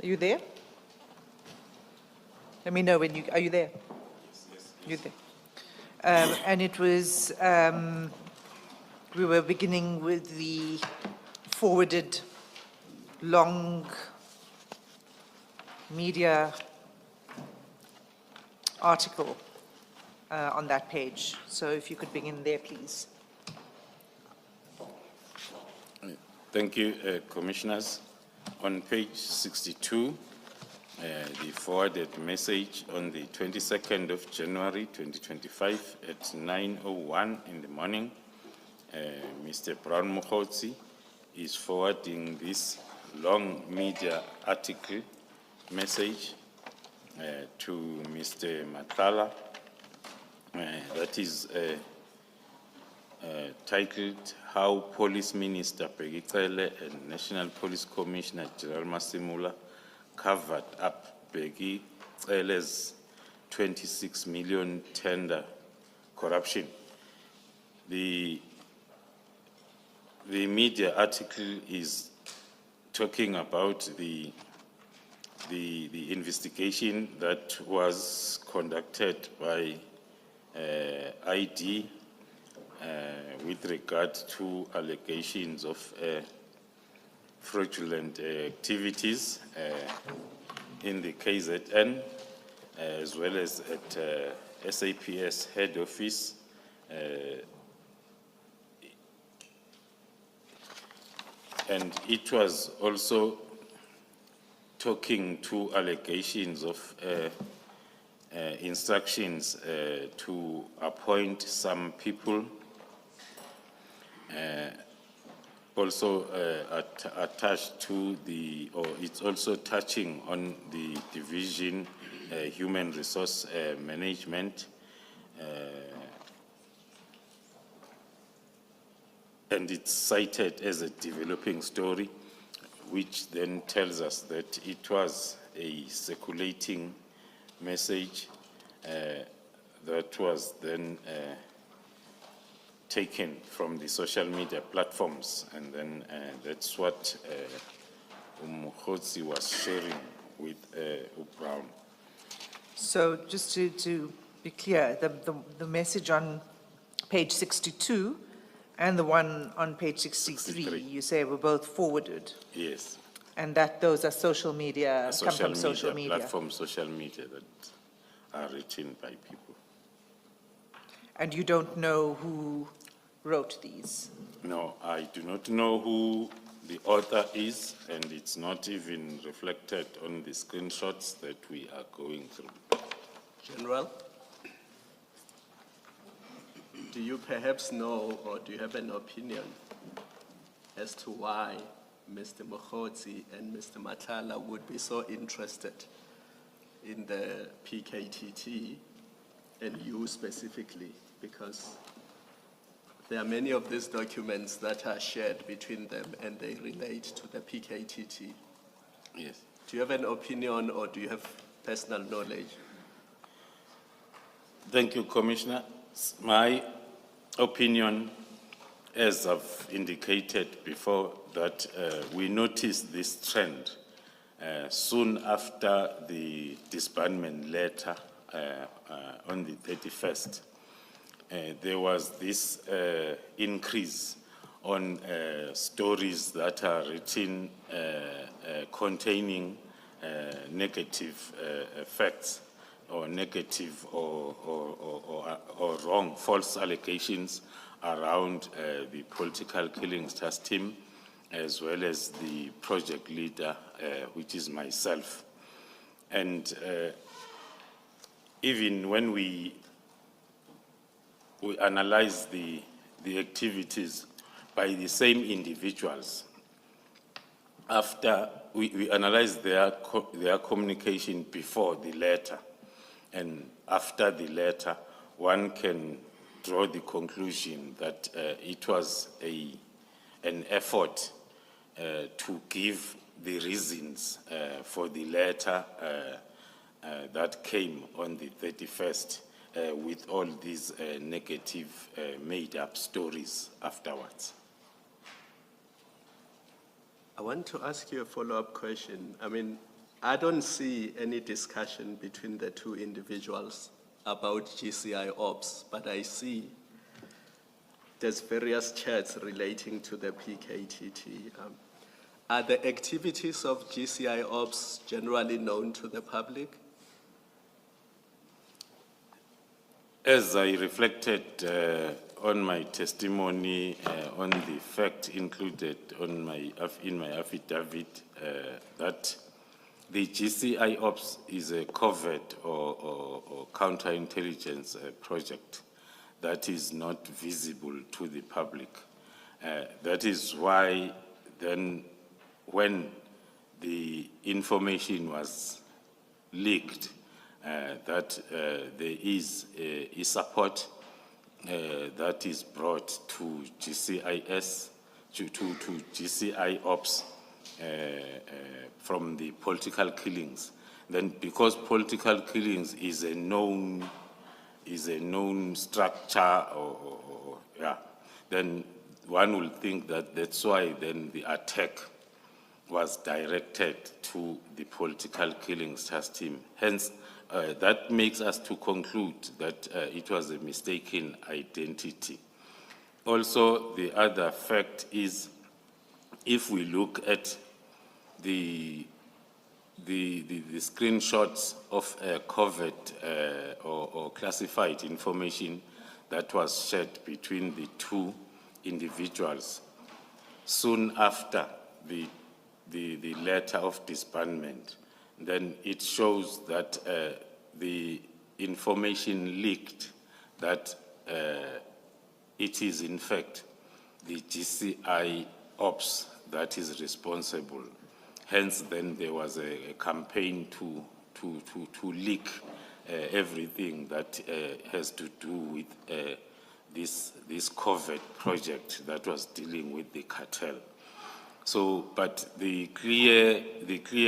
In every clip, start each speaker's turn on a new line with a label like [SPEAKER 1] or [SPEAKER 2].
[SPEAKER 1] Are you there? Let me know when you, are you there?
[SPEAKER 2] Yes.
[SPEAKER 1] You're there. And it was, we were beginning with the forwarded long media article on that page. So if you could begin there, please.
[SPEAKER 2] Thank you, Commissioners. On page 62, the forwarded message on the 22nd of January 2025 at 9:01 in the morning, Mr. Brown Mogotsi is forwarding this long media article message to Mr. Matlala that is titled How Police Minister Bheki Cele and National Police Commissioner General Masimula covered up Bheki Cele's 26 million tender corruption. The media article is talking about the investigation that was conducted by ID with regard to allegations of fraudulent activities in the KZN, as well as at SAPS head office. And it was also talking to allegations of instructions to appoint some people, also attached to the, or it's also touching on the division human resource management, and it's cited as a developing story, which then tells us that it was a circulating message that was then taken from the social media platforms, and then that's what Mogotsi was sharing with Brown.
[SPEAKER 1] So just to be clear, the message on page 62 and the one on page 63, you say were both forwarded?
[SPEAKER 2] Yes.
[SPEAKER 1] And that those are social media, come from social media?
[SPEAKER 2] Platforms, social media that are written by people.
[SPEAKER 1] And you don't know who wrote these?
[SPEAKER 2] No, I do not know who the author is, and it's not even reflected on the screenshots that we are going through.
[SPEAKER 3] General, do you perhaps know, or do you have an opinion as to why Mr. Mogotsi and Mr. Matlala would be so interested in the PKTT and you specifically? Because there are many of these documents that are shared between them and they relate to the PKTT.
[SPEAKER 2] Yes.
[SPEAKER 3] Do you have an opinion or do you have personal knowledge?
[SPEAKER 2] Thank you, Commissioner. My opinion, as I've indicated before, that we noticed this trend soon after the disbandment letter on the 31st. There was this increase on stories that are written containing negative facts or negative or wrong, false allegations around the political killings task team, as well as the project leader, which is myself. And even when we analyze the activities by the same individuals, after we analyze their communication before the letter, and after the letter, one can draw the conclusion that it was an effort to give the reasons for the letter that came on the 31st with all these negative made-up stories afterwards.
[SPEAKER 3] I want to ask you a follow-up question. I mean, I don't see any discussion between the two individuals about GCI ops, but I see there's various chats relating to the PKTT. Are the activities of GCI ops generally known to the public?
[SPEAKER 2] As I reflected on my testimony, on the fact included in my affidavit, that the GCI Ops is a covert or counterintelligence project that is not visible to the public. That is why then when the information was leaked, that there is a support that is brought to GCIS, to GCI Ops from the political killings. Then because political killings is a known structure, then one will think that that's why then the attack was directed to the political killings task team. Hence, that makes us to conclude that it was a mistaken identity. Also, the other fact is, if we look at the screenshots of covert or classified information that was shared between the two individuals soon after the letter of disbandment, then it shows that the information leaked that it is in fact the GCI Ops that is responsible. Hence, then there was a campaign to leak everything that has to do with this covert project that was dealing with the cartel. So, but the clear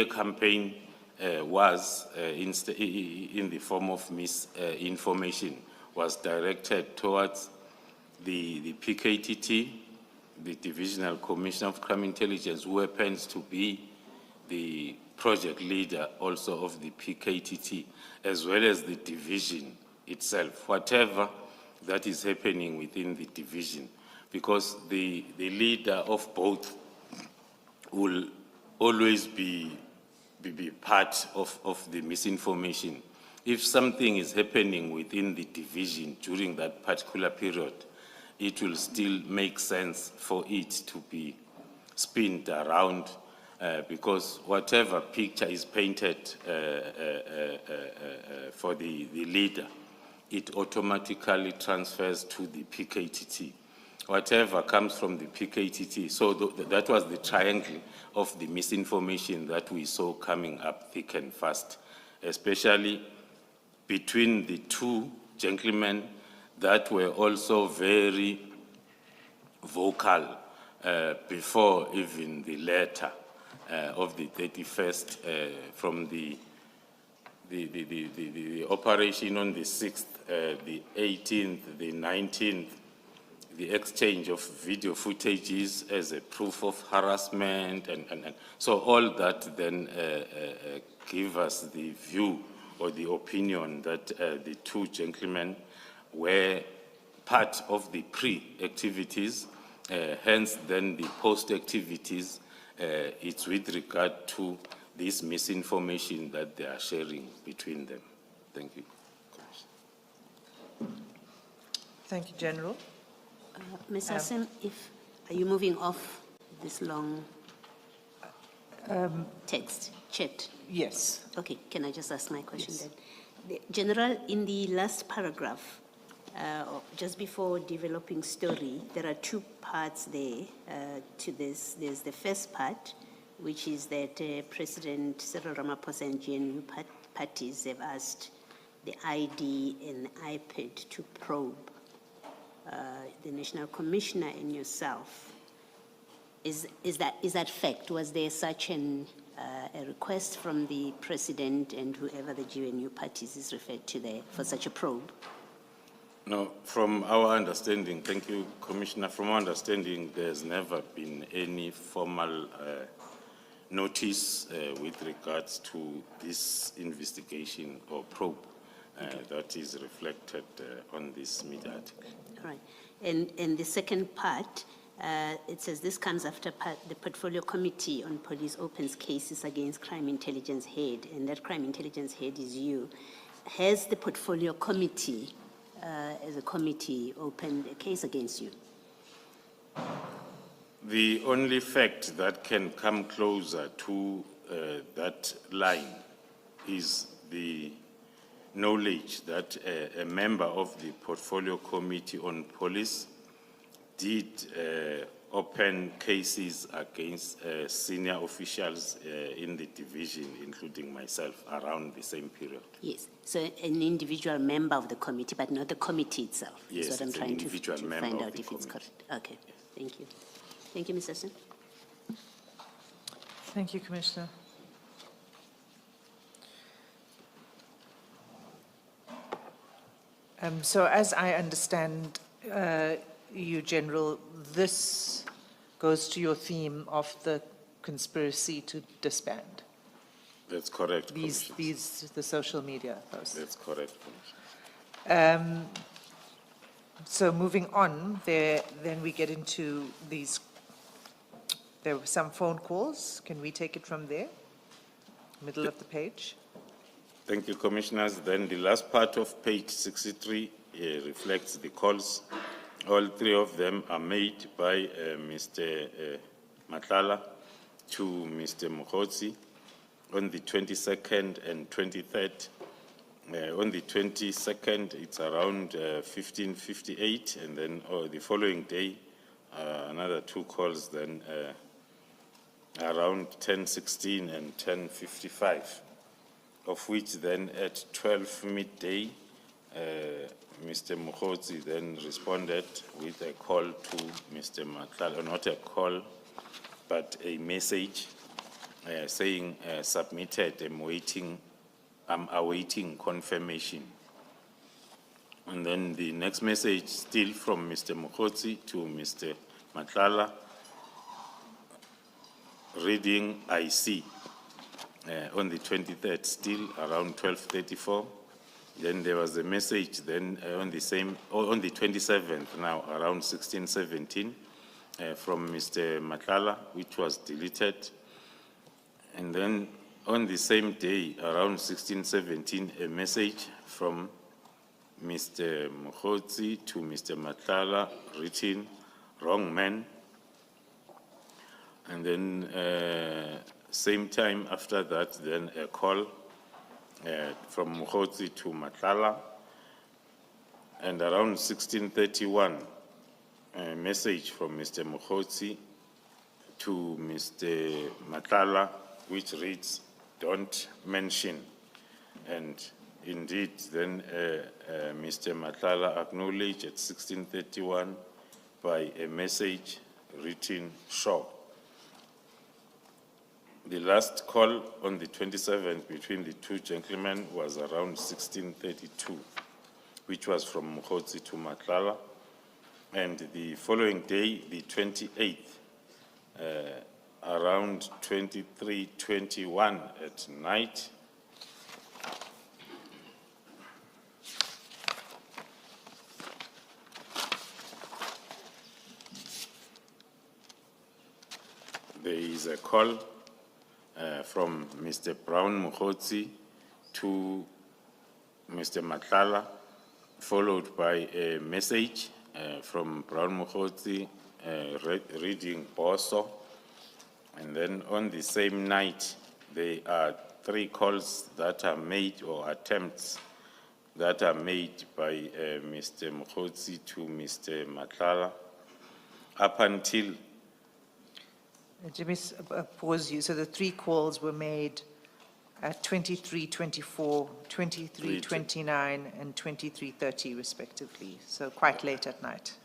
[SPEAKER 2] campaign was in the form of misinformation, was directed towards the PKTT, the Divisional Commission of Crime Intelligence, who happens to be the project leader also of the PKTT, as well as the division itself, whatever that is happening within the division, because the leader of both will always be part of the misinformation. If something is happening within the division during that particular period, it will still make sense for it to be spinned around, because whatever picture is painted for the leader, it automatically transfers to the PKTT. Whatever comes from the PKTT, so that was the triangle of the misinformation that we saw coming up thick and fast, especially between the two gentlemen that were also very vocal before even the letter of the 31st from the operation on the 6th, the 18th, the 19th, the exchange of video footages as a proof of harassment, and so all that then give us the view or the opinion that the two gentlemen were part of the pre-activities, hence then the post-activities, it's with regard to this misinformation that they are sharing between them. Thank you.
[SPEAKER 1] Thank you, General.
[SPEAKER 4] Ms. Hassan, are you moving off this long text, chat?
[SPEAKER 1] Yes.
[SPEAKER 4] Okay, can I just ask my question then? General, in the last paragraph, just before developing story, there are two parts there to this. There's the first part, which is that President Cyril Ramaphosa and GNU parties have asked the ID and iPad to probe the National Commissioner and yourself. Is that fact? Was there such a request from the President and whoever the GNU parties is referred to there for such a probe?
[SPEAKER 2] No, from our understanding, thank you, Commissioner, from our understanding, there's never been any formal notice with regards to this investigation or probe that is reflected on this media article.
[SPEAKER 4] All right. And the second part, it says this comes after the Portfolio Committee on Police opens cases against Crime Intelligence Head, and that Crime Intelligence Head is you. Has the Portfolio Committee, as a committee, opened a case against you?
[SPEAKER 2] The only fact that can come closer to that line is the knowledge that a member of the Portfolio Committee on Police did open cases against senior officials in the division, including myself, around the same period.
[SPEAKER 4] Yes. So an individual member of the committee, but not the committee itself.
[SPEAKER 2] Yes,
[SPEAKER 4] is what I'm
[SPEAKER 2] it's an
[SPEAKER 4] trying to
[SPEAKER 2] individual member
[SPEAKER 4] find
[SPEAKER 2] of
[SPEAKER 4] out
[SPEAKER 2] the
[SPEAKER 4] if it's
[SPEAKER 2] committee.
[SPEAKER 4] correct. Okay. Thank you. Thank you, Mr. Sen.
[SPEAKER 1] Thank you, Commissioner. So as I understand you, General, this goes to your theme of the conspiracy to disband.
[SPEAKER 2] That's correct, Commissioner.
[SPEAKER 1] The social media posts.
[SPEAKER 2] That's correct, Commissioner.
[SPEAKER 1] So moving on, then we get into these, there were some phone calls. Can we take it from there? Middle of the page?
[SPEAKER 2] Thank you, Commissioners. Then the last part of page 63 reflects the calls. All three of them are made by Mr. Matlala to Mr. Mogotsi on the 22nd and 23rd. On the 22nd, it's around 15:58, and then the following day, another two calls, then around 10:16 and 10:55, of which then at 12 midday, Mr. Mogotsi then responded with a call to Mr. Matlala, not a call, but a message saying submitted, I'm awaiting confirmation. And then the next message, still from Mr. Mogotsi to Mr. Matlala, reading I see. On the 23rd, still around 12:34. Then there was a message then on the 27th now, around 16:17, from Mr. Matlala, which was deleted. And then on the same day, around 16:17, a message from Mr. Mogotsi to Mr. Matlala, written, wrong man. And then same time after that, then a call from Mogotsi to Matlala. And around 16:31, a message from Mr. Mogotsi to Mr. Matlala, which reads, don't mention. And indeed, then Mr. Matlala acknowledged at 16:31 by a message written, sure. The last call on the 27th between the two gentlemen was around 16:32, which was from Mogotsi to Matlala. And the following day, the 28th, around 23:21 at night, there is a call from Mr. Brown Mogotsi to Mr. Matlala, followed by a message from Brown Mogotsi reading Boso. And then on the same night, there are three calls that are made, or attempts that are made by Mr. Mogotsi to Mr. Matlala, up until
[SPEAKER 1] Jimmy, pause you. So the three calls were made at 23:24, 23:29, and 23:30 respectively. So quite late at night.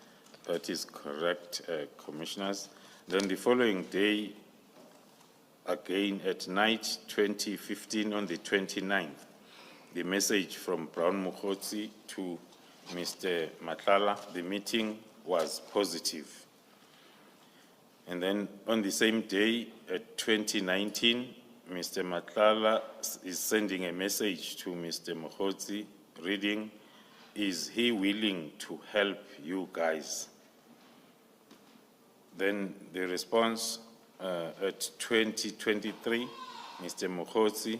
[SPEAKER 2] that is correct, Commissioners. Then the following day, again at night, 20:15 on the 29th, the message from Brown Mogotsi to Mr. Matlala, the meeting was positive. And then on the same day, 2019, Mr. Matlala is sending a message to Mr. Mogotsi, reading, "Is he willing to help you guys?" Then the response at 2023, Mr. Mogotsi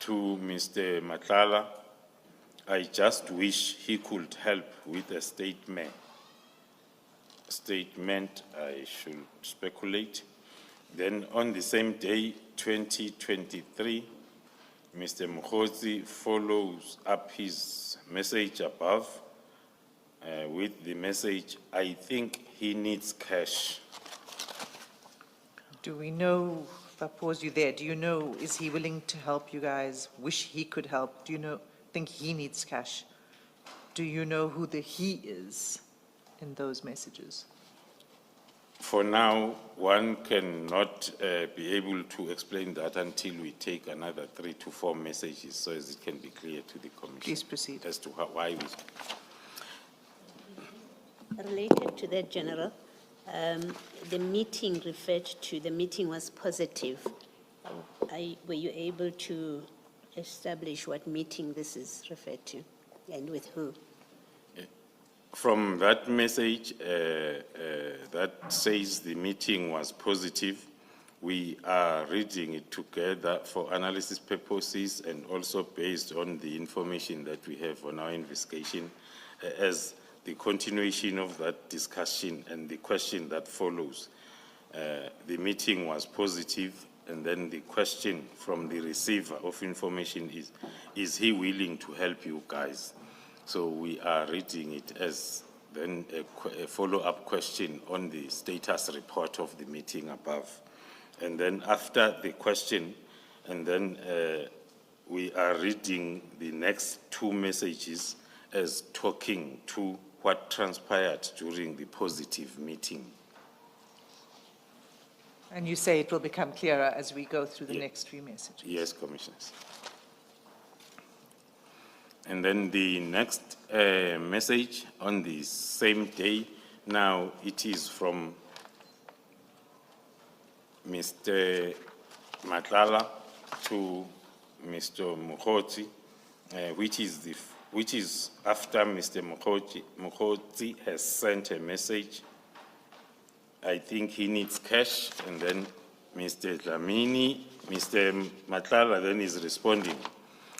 [SPEAKER 2] to Mr. Matlala, "I just wish he could help with a statement, I should speculate." Then on the same day, 2023, Mr. Mogotsi follows up his message above with the message, "I think he needs cash."
[SPEAKER 1] Do we know, if I pause you there, do you know, is he willing to help you guys? Wish he could help? Do you know, think he needs cash? Do you know who the he is in those messages?
[SPEAKER 2] For now, one cannot be able to explain that until we take another 3 to 4 messages so as it can be clear to the Commission.
[SPEAKER 1] Please proceed.
[SPEAKER 2] As to why we.
[SPEAKER 4] Related to that, General, the meeting referred to, the meeting was positive. Were you able to establish what meeting this is referred to and with who?
[SPEAKER 2] From that message that says the meeting was positive, we are reading it together for analysis purposes and also based on the information that we have on our investigation as the continuation of that discussion and the question that follows. The meeting was positive, and then the question from the receiver of information is he willing to help you guys? So we are reading it as then a follow-up question on the status report of the meeting above. And then after the question, and then we are reading the next 2 messages as talking to what transpired during the positive meeting.
[SPEAKER 1] And you say it will become clearer as we go through the next 3 messages?
[SPEAKER 2] Yes, Commissioners. And then the next message on the same day, now it is from Mr. Matlala to Mr. Mogotsi, which is after Mr. Mogotsi has sent a message. "I think he needs cash," and then Mr. Matlala then is responding,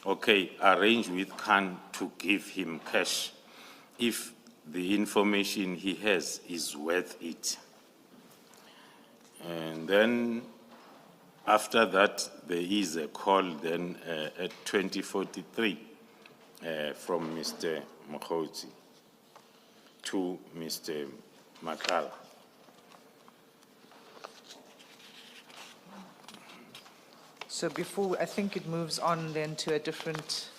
[SPEAKER 2] "Okay, arrange with Khan to give him cash if the information he has is worth it." And then after that, there is a call then at 2043 from Mr. Mogotsi to Mr. Matlala.
[SPEAKER 1] So before, I think it moves on then to a different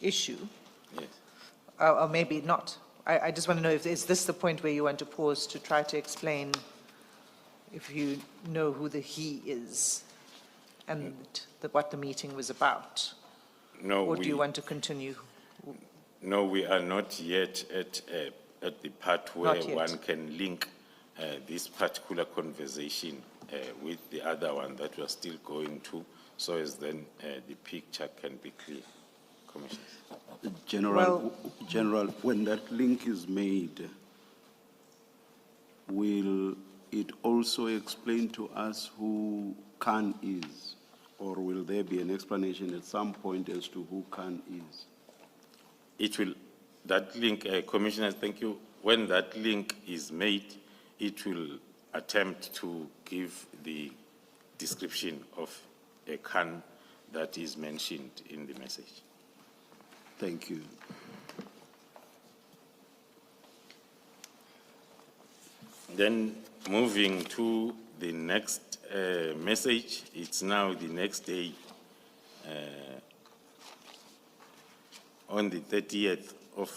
[SPEAKER 1] issue,
[SPEAKER 2] Yes.
[SPEAKER 1] or maybe not. I just want to know, is this the point where you want to pause to try to explain if you know who the he is and what the meeting was about?
[SPEAKER 2] No,
[SPEAKER 1] Or do you want to continue?
[SPEAKER 2] No, we are not yet at the part where
[SPEAKER 1] Not yet.
[SPEAKER 2] one can link this particular conversation with the other one that we are still going to, so as then the picture can be clear. Commissioners.
[SPEAKER 5] General, when that link is made, will it also explain to us who Khan is? Or will there be an explanation at some point as to who Khan is?
[SPEAKER 2] It will, that link, Commissioners, thank you. When that link is made, it will attempt to give the description of a Khan that is mentioned in the message.
[SPEAKER 5] Thank you.
[SPEAKER 2] Then moving to the next message, it's now the next day, on the 30th of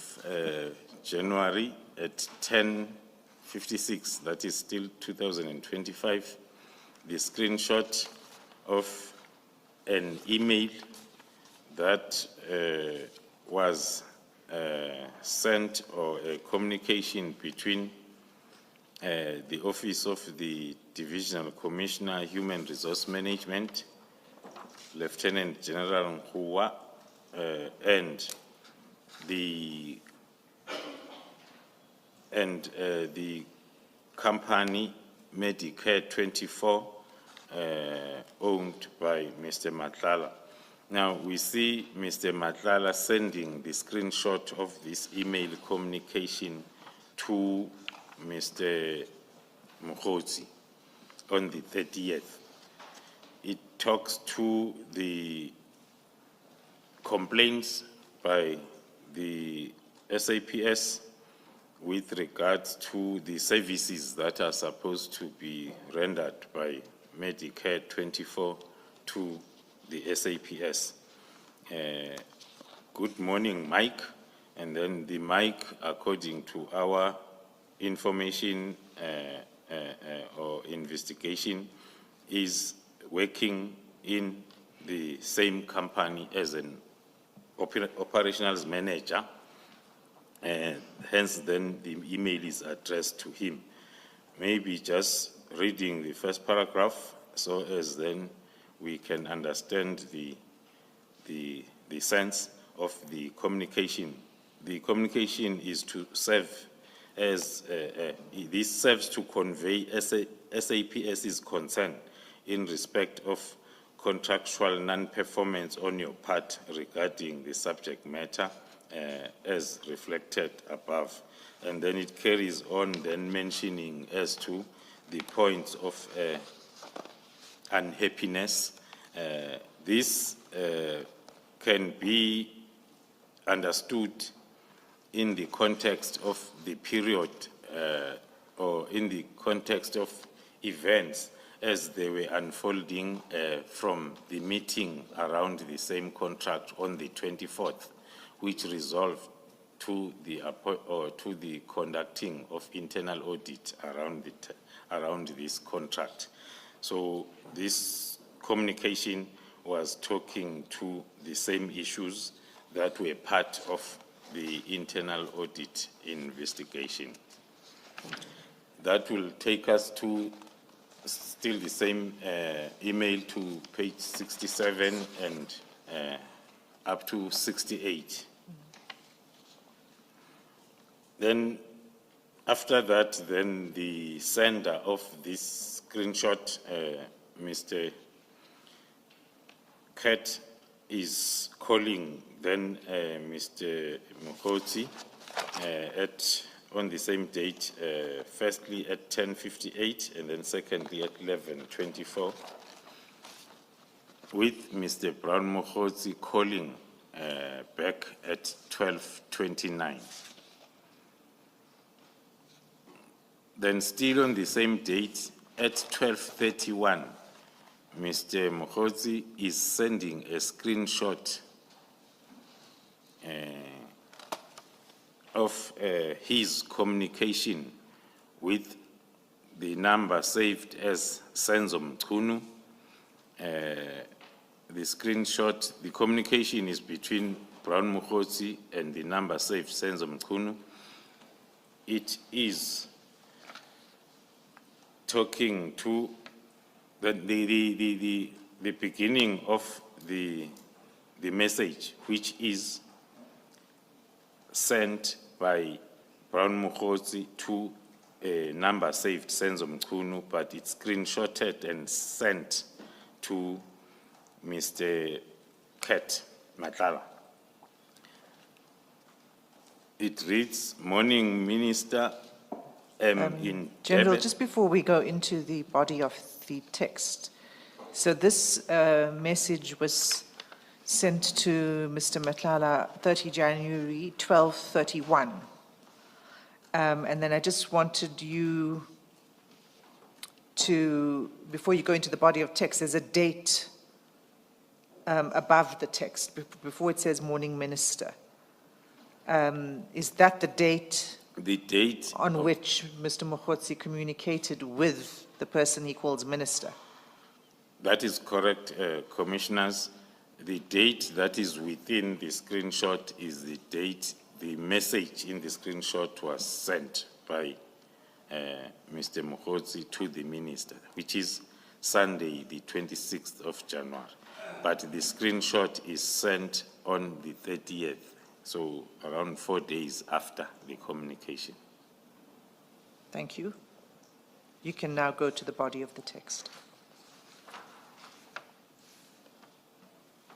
[SPEAKER 2] January at 10:56, that is still 2025, the screenshot of an email that was sent, or a communication between the Office of the Divisional Commissioner, Human Resource Management, Lieutenant General Nkhuwa, and the company Medicare 24, owned by Mr. Matlala. Now, we see Mr. Matlala sending the screenshot of this email communication to Mr. Mogotsi on the 30th. It talks to the complaints by the SAPS with regards to the services that are supposed to be rendered by Medicare 24 to the SAPS. Good morning, Mike. And then the Mike, according to our information or investigation, is working in the same company as an operations manager. Hence, then the email is addressed to him. Maybe just reading the first paragraph, so as then we can understand the sense of the communication. The communication is to serve as, this serves to convey SAPS's concern in respect of contractual non-performance on your part regarding the subject matter as reflected above. And then it carries on then mentioning as to the points of unhappiness. This can be understood in the context of the period or in the context of events as they were unfolding from the meeting around the same contract on the 24th, which resolved to the conducting of internal audit around this contract. So this communication was talking to the same issues that were part of the internal audit investigation. That will take us to still the same email to page 67 and up to 68. Then after that, then the sender of this screenshot, Mr. Kat, is calling then Mr. Mogotsi on the same date, firstly at 10:58 and then secondly at 11:24, with Mr. Brown Mogotsi calling back at 12:29. Then still on the same date at 12:31, Mr. Mogotsi is sending a screenshot of his communication with the number saved as Senzo Mchunu. The screenshot, the communication is between Brown Mogotsi and the number saved Senzo Mchunu. It is talking to the beginning of the message, which is sent by Brown Mogotsi to a number saved Senzo Mchunu, but it's screenshotted and sent to Mr. Kat Matlala. It reads, "Morning, Minister, in
[SPEAKER 1] General,
[SPEAKER 2] Durban."
[SPEAKER 1] just before we go into the body of the text, so this message was sent to Mr. Matlala 30 January, 12:31. And then I just wanted you to, before you go into the body of text, there's a date above the text, before it says Morning Minister. Is that the date
[SPEAKER 2] The date
[SPEAKER 1] on which Mr. Mogotsi communicated with the person he calls minister?
[SPEAKER 2] That is correct, Commissioners. The date that is within the screenshot is the date the message in the screenshot was sent by Mr. Mogotsi to the minister, which is Sunday, the 26th of January. But the screenshot is sent on the 30th, so around 4 days after the communication.
[SPEAKER 1] Thank you. You can now go to the body of the text.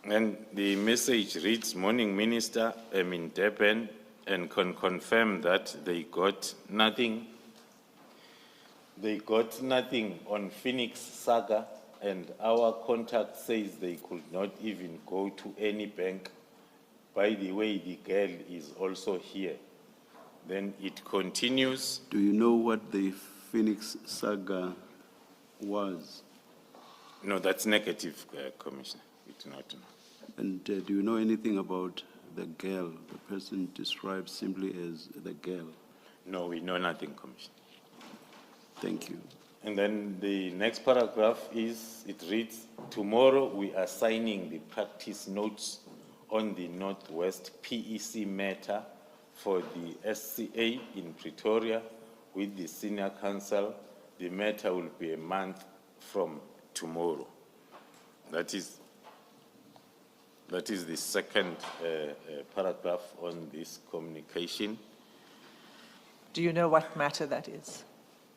[SPEAKER 2] And the message reads, "Morning, Minister, I'm in Durban and can confirm that they got nothing. They got nothing on Phoenix Saga, and our contact says they could not even go to any bank. By the way, the girl is also here." Then it continues.
[SPEAKER 5] Do you know what the Phoenix saga was?
[SPEAKER 2] No, that's negative, Commissioner. We do not know.
[SPEAKER 5] And do you know anything about the girl, the person described simply as the girl?
[SPEAKER 2] No, we know nothing, Commissioner.
[SPEAKER 5] Thank you.
[SPEAKER 2] And then the next paragraph it reads, "Tomorrow we are signing the practice notes on the Northwest PEC matter for the SCA in Pretoria with the senior counsel. The matter will be a month from tomorrow." That is the second paragraph on this communication.
[SPEAKER 1] Do you know what matter that is?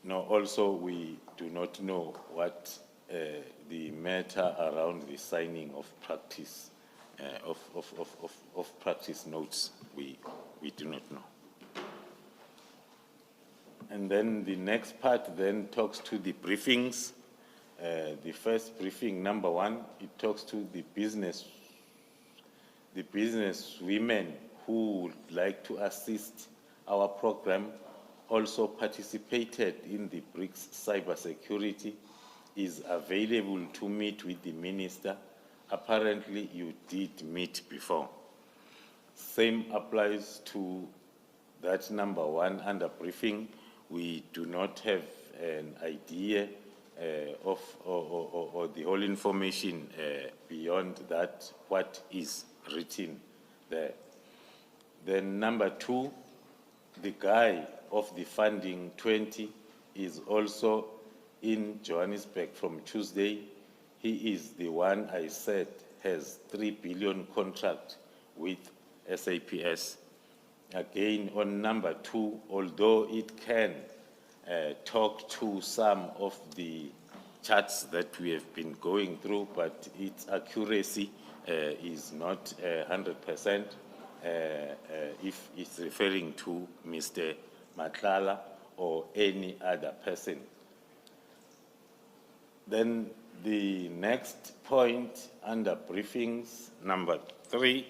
[SPEAKER 2] No, also we do not know what the matter around the signing of practice of practice notes. We do not know. And then the next part then talks to the briefings. The first briefing, number 1, it talks to the business women who would like to assist our program, also participated in the BRICS cybersecurity, is available to meet with the minister. Apparently, you did meet before. Same applies to that number 1 under briefing. We do not have an idea of the whole information beyond that, what is written there. Then number 2, the guy of the funding 20 is also in Johannesburg from Tuesday. He is the one I said has 3 billion contract with SAPS. Again, on number 2, although it can talk to some of the charts that we have been going through, but its accuracy is not 100% if it's referring to Mr. Matlala or any other person. Then the next point under briefings, number 3,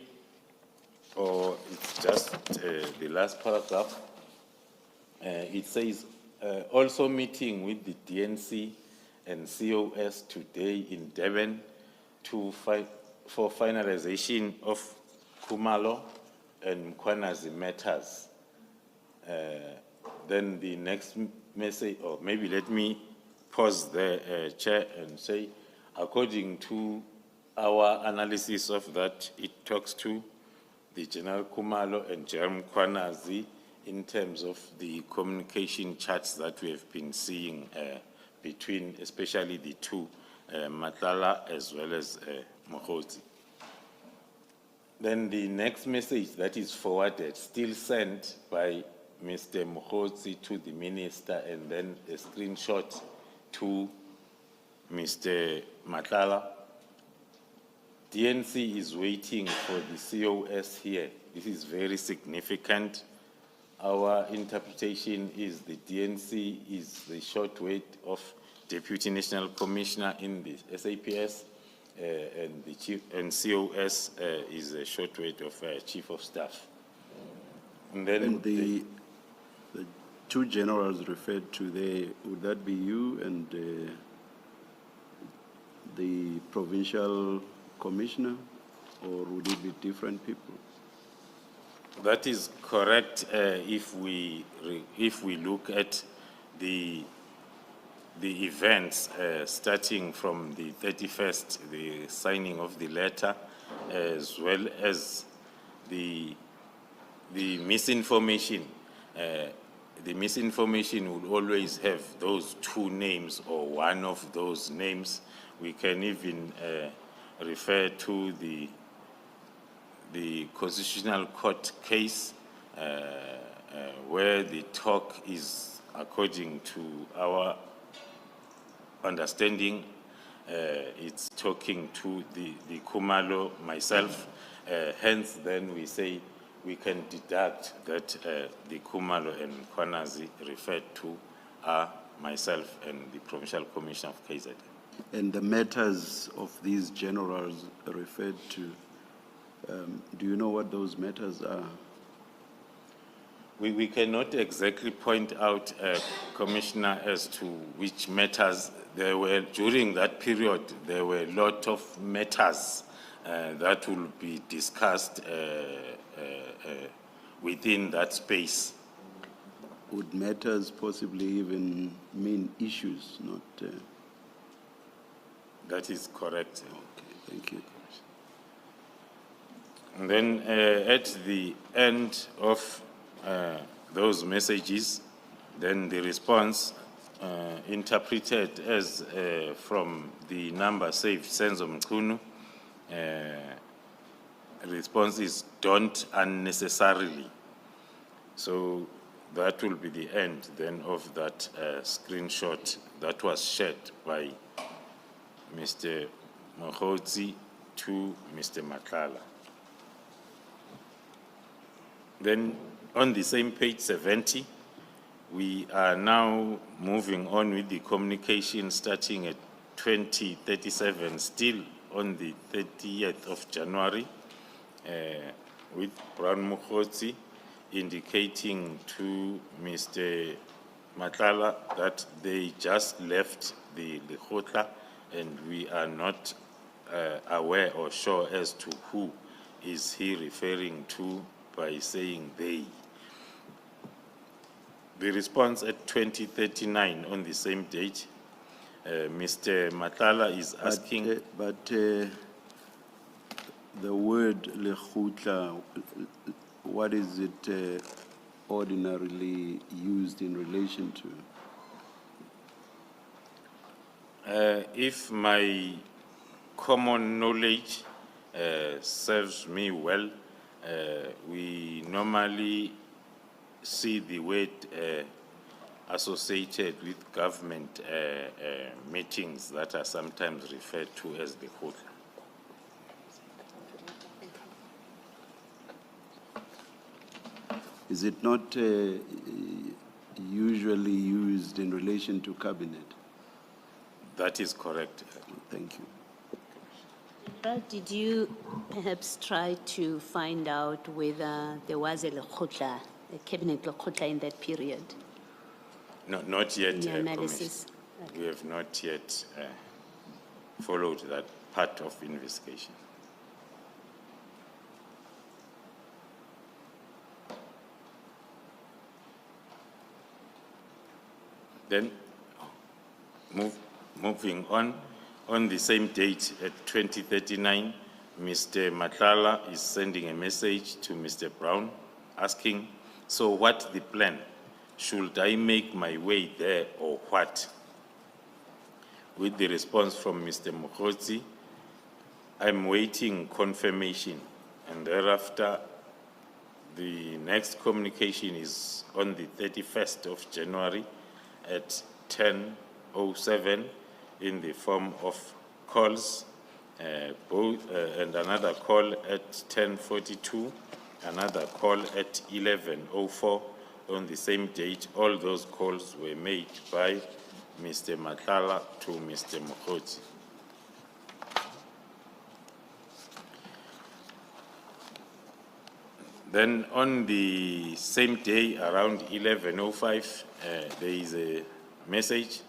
[SPEAKER 2] or it's just the last paragraph, it says, also meeting with the DNC and COS today in Durban for finalization of Kumalo and Mkwanazi matters. Then the next message, or maybe let me pause there, Chair, and say, according to our analysis of that, it talks to the General Kumalo and Jerem Mkwanazi in terms of the communication charts that we have been seeing between especially the two, Matlala as well as Mogotsi. Then the next message that is forwarded, still sent by Mr. Mogotsi to the minister, and then a screenshot to Mr. Matlala. DNC is waiting for the COS here. This is very significant. Our interpretation is the DNC is the short weight of Deputy National Commissioner in the SAPS, and the chief and COS is a short weight of Chief of Staff. And then
[SPEAKER 5] the two generals referred to there, would that be you and the provincial commissioner, or would it be different people?
[SPEAKER 2] that is correct. If we look at the events starting from the 31st, the signing of the letter, as well as the misinformation. The misinformation will always have those two names or one of those names. We can even refer to the Constitutional Court case where the talk is, according to our understanding, it's talking to the Kumalo, myself. Hence, then we say we can deduct that the Kumalo and Kwanazi referred to are myself and the Provincial Commission of KZN.
[SPEAKER 5] And the matters of these generals referred to, do you know what those matters are?
[SPEAKER 2] We cannot exactly point out, Commissioner, as to which matters there were. During that period, there were a lot of matters that will be discussed within that space.
[SPEAKER 5] Would matters possibly even mean issues, not?
[SPEAKER 2] That is correct.
[SPEAKER 5] Okay, thank you.
[SPEAKER 2] And then at the end of those messages, then the response interpreted as from the number saved, Senzo Mkunu, response is don't unnecessarily. So that will be the end then of that screenshot that was shared by Mr. Mogotsi to Mr. Matlala. Then on the same page 70, we are now moving on with the communication starting at 2037, still on the 30th of January, with Brown Mogotsi indicating to Mr. Matlala that they just left the Lekgotla and we are not aware or sure as to who is he referring to by saying they. The response at 2039 on the same date, Mr. Matlala is asking...
[SPEAKER 5] But the word Lekgotla, what is it ordinarily used in relation to?
[SPEAKER 2] If my common knowledge serves me well, we normally see the word associated with government meetings that are sometimes referred to as the Lekgotla.
[SPEAKER 5] Is it not usually used in relation to cabinet?
[SPEAKER 2] That is correct.
[SPEAKER 5] Thank you.
[SPEAKER 4] Did you perhaps try to find out whether there was a Lekgotla, a cabinet Lekgotla in that period?
[SPEAKER 2] No, not yet,
[SPEAKER 4] In your analysis?
[SPEAKER 2] We have not yet followed that part of investigation. Then, moving on the same date at 2039, Mr. Matlala is sending a message to Mr. Brown asking, so what's the plan? Should I make my way there or what? With the response from Mr. Mogotsi, I'm waiting confirmation, and thereafter the next communication is on the 31st of January at 10:07 in the form of calls, and another call at 10:42, another call at 11:04 on the same date. All those calls were made by Mr. Matlala to Mr. Mogotsi. Then on the same day, around 11:05, there is a message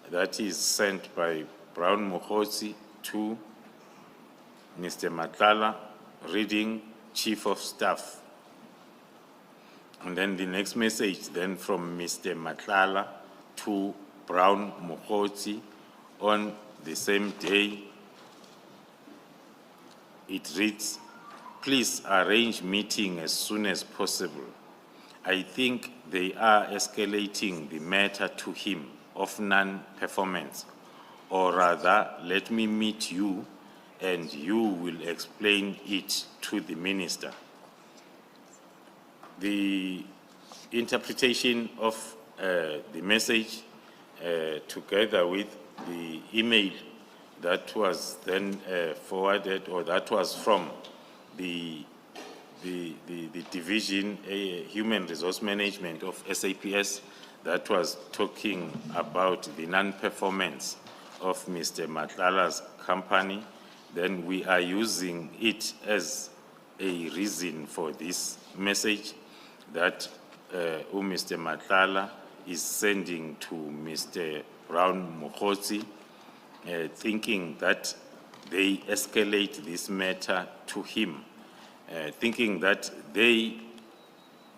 [SPEAKER 2] that is sent by Brown Mogotsi to Mr. Matlala, reading Chief of Staff. And then the next message then from Mr. Matlala to Brown Mogotsi on the same day, it reads, please arrange meeting as soon as possible. I think they are escalating the matter to him of non-performance. Or rather, let me meet you and you will explain it to the minister. The interpretation of the message together with the email that was then forwarded, or that was from the division, human resource management of SAPS, that was talking about the non-performance of Mr. Matlala's company, then we are using it as a reason for this message that Mr. Matlala is sending to Mr. Brown Mogotsi, thinking that they escalate this matter to him, thinking that they,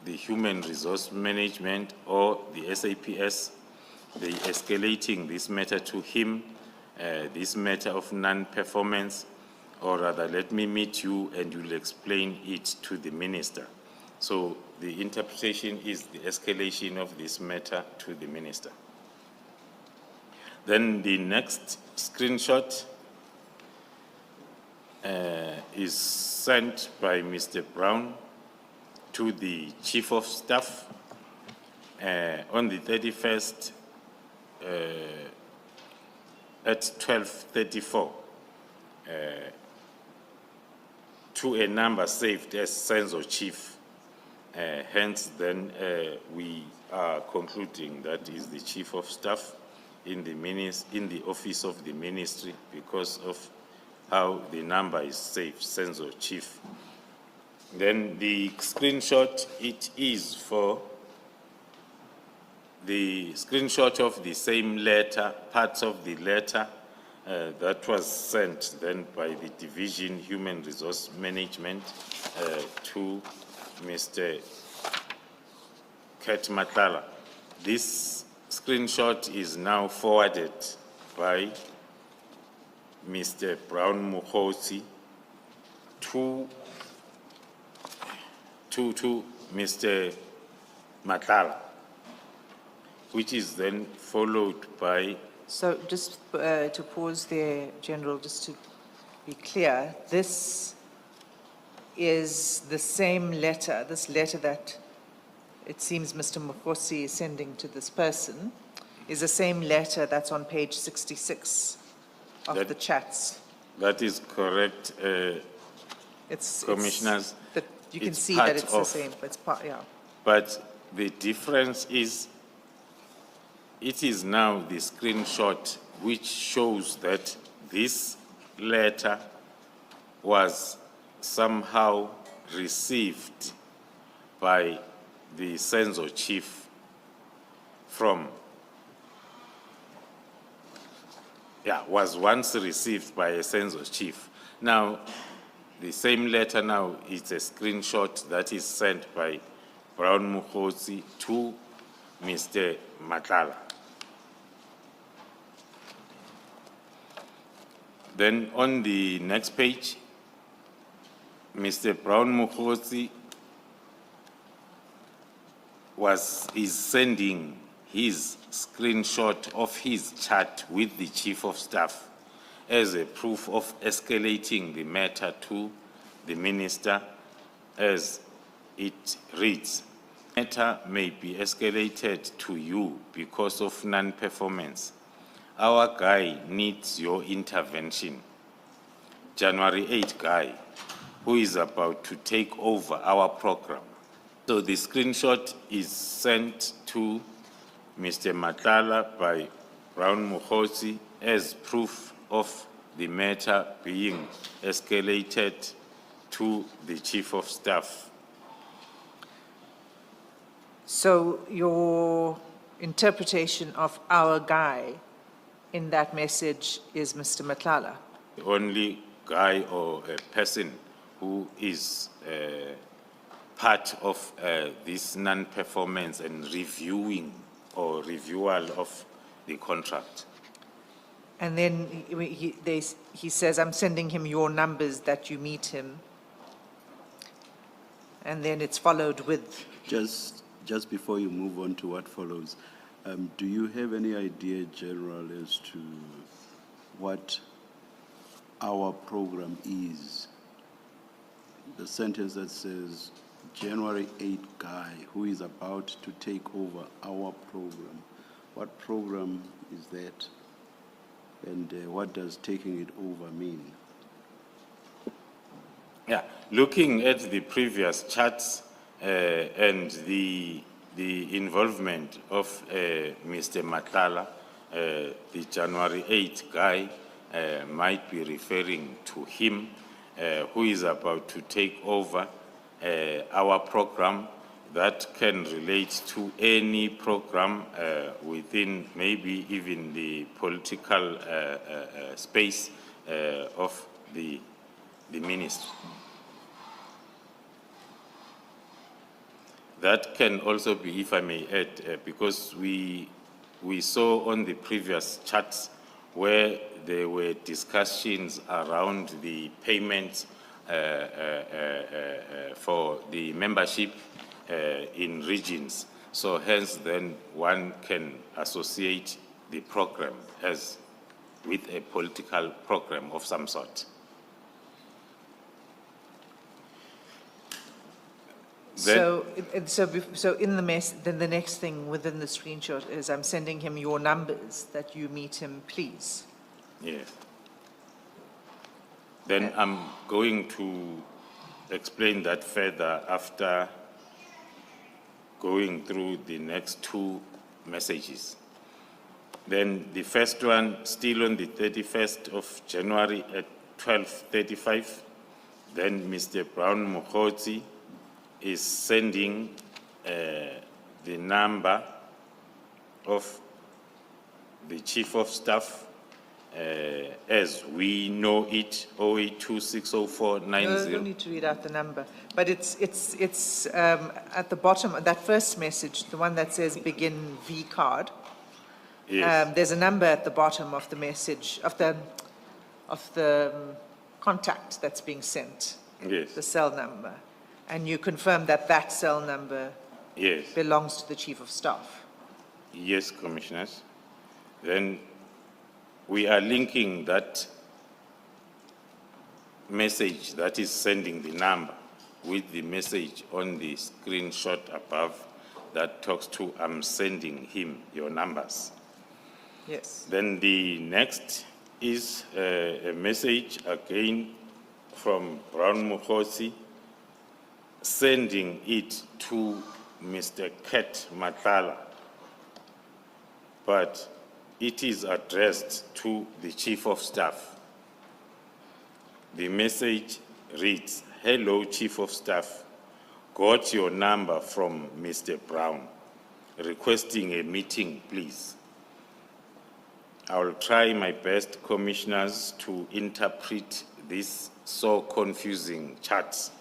[SPEAKER 2] the human resource management or the SAPS, they escalating this matter to him, this matter of non-performance, or rather, let me meet you and you'll explain it to the minister. So the interpretation is the escalation of this matter to the minister. Then the next screenshot is sent by Mr. Brown to the Chief of Staff on the 31st at 12:34 to a number saved as Senzo Chief. Hence, then we are concluding that is the Chief of Staff in the office of the ministry because of how the number is saved, Senzo Chief. Then the screenshot, it is for the screenshot of the same letter, parts of the letter that was sent then by the Division Human Resource Management to Mr. Kat Matlala. This screenshot is now forwarded by Mr. Brown Mogotsi to Mr. Matlala, which is then followed by.
[SPEAKER 1] So just to pause there, General, just to be clear, this is the same letter, this letter that it seems Mr. Mogotsi is sending to this person, is the same letter that's on page 66 of the chats.
[SPEAKER 2] That is correct, Commissioners.
[SPEAKER 1] But you can
[SPEAKER 2] It's
[SPEAKER 1] see that
[SPEAKER 2] part
[SPEAKER 1] it's the
[SPEAKER 2] of-
[SPEAKER 1] same, it's part, yeah.
[SPEAKER 2] But the difference is, it is now the screenshot which shows that this letter was somehow received by the Senzo Chief was once received by a Senzo Chief. Now, the same letter now is a screenshot that is sent by Brown Mogotsi to Mr. Matlala. Then on the next page, Mr. Brown Mogotsi is sending his screenshot of his chat with the Chief of Staff as a proof of escalating the matter to the minister, as it reads. Matter may be escalated to you because of non-performance. Our guy needs your intervention. January 8 guy, who is about to take over our program. So the screenshot is sent to Mr. Matlala by Brown Mogotsi as proof of the matter being escalated to the Chief of Staff.
[SPEAKER 1] So your interpretation of our guy in that message is Mr. Matlala?
[SPEAKER 2] The only guy or a person who is part of this non-performance and reviewing or reviewal of the contract.
[SPEAKER 1] And then he says, I'm sending him your numbers that you meet him. And then it's followed with,
[SPEAKER 5] Just before you move on to what follows, do you have any idea, General, as to what our program is? The sentence that says, January 8 guy who is about to take over our program. What program is that? And what does taking it over mean?
[SPEAKER 2] Yeah, looking at the previous charts and the involvement of Mr. Matlala, the January 8 guy might be referring to him, who is about to take over our program. That can relate to any program within maybe even the political space of the ministry. That can also be, if I may add, because we saw on the previous charts where there were discussions around the payments for the membership in regions. So hence then one can associate the program as with a political program of some sort.
[SPEAKER 1] so in the then the next thing within the screenshot is, I'm sending him your numbers that you meet him, please.
[SPEAKER 2] Yes. Then I'm going to explain that further after going through the next two messages. Then the first one, still on the 31st of January at 12:35, then Mr. Brown Mogotsi is sending the number of the Chief of Staff as we know it, 08260490.
[SPEAKER 1] No, you don't need to read out the number, but it's at the bottom, that first message, the one that says begin V card.
[SPEAKER 2] Yes.
[SPEAKER 1] There's a number at the bottom of the message, of the contact that's being sent,
[SPEAKER 2] Yes.
[SPEAKER 1] the cell number. And you confirm that that cell number
[SPEAKER 2] Yes.
[SPEAKER 1] belongs to the Chief of Staff.
[SPEAKER 2] Yes, Commissioners. Then we are linking that message that is sending the number with the message on the screenshot above that talks to, I'm sending him your numbers.
[SPEAKER 1] Yes.
[SPEAKER 2] Then the next is a message again from Brown Mogotsi, sending it to Mr. Ket Matlala, but it is addressed to the Chief of Staff. The message reads, hello, Chief of Staff. Got your number from Mr. Brown, requesting a meeting, please. I will try my best, Commissioners, to interpret this so confusing charts.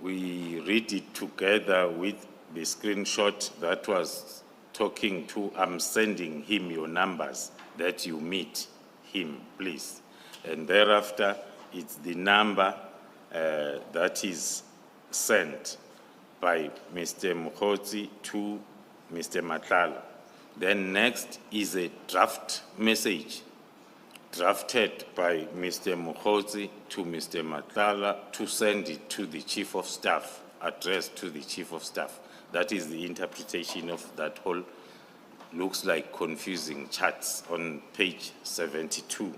[SPEAKER 2] We read it together with the screenshot that was talking to, I'm sending him your numbers that you meet him, please. And thereafter, it's the number that is sent by Mr. Mogotsi to Mr. Matlala. Then next is a draft message drafted by Mr. Mogotsi to Mr. Matlala to send it to the Chief of Staff, addressed to the Chief of Staff. That is the interpretation of that whole, looks like confusing charts on page 72.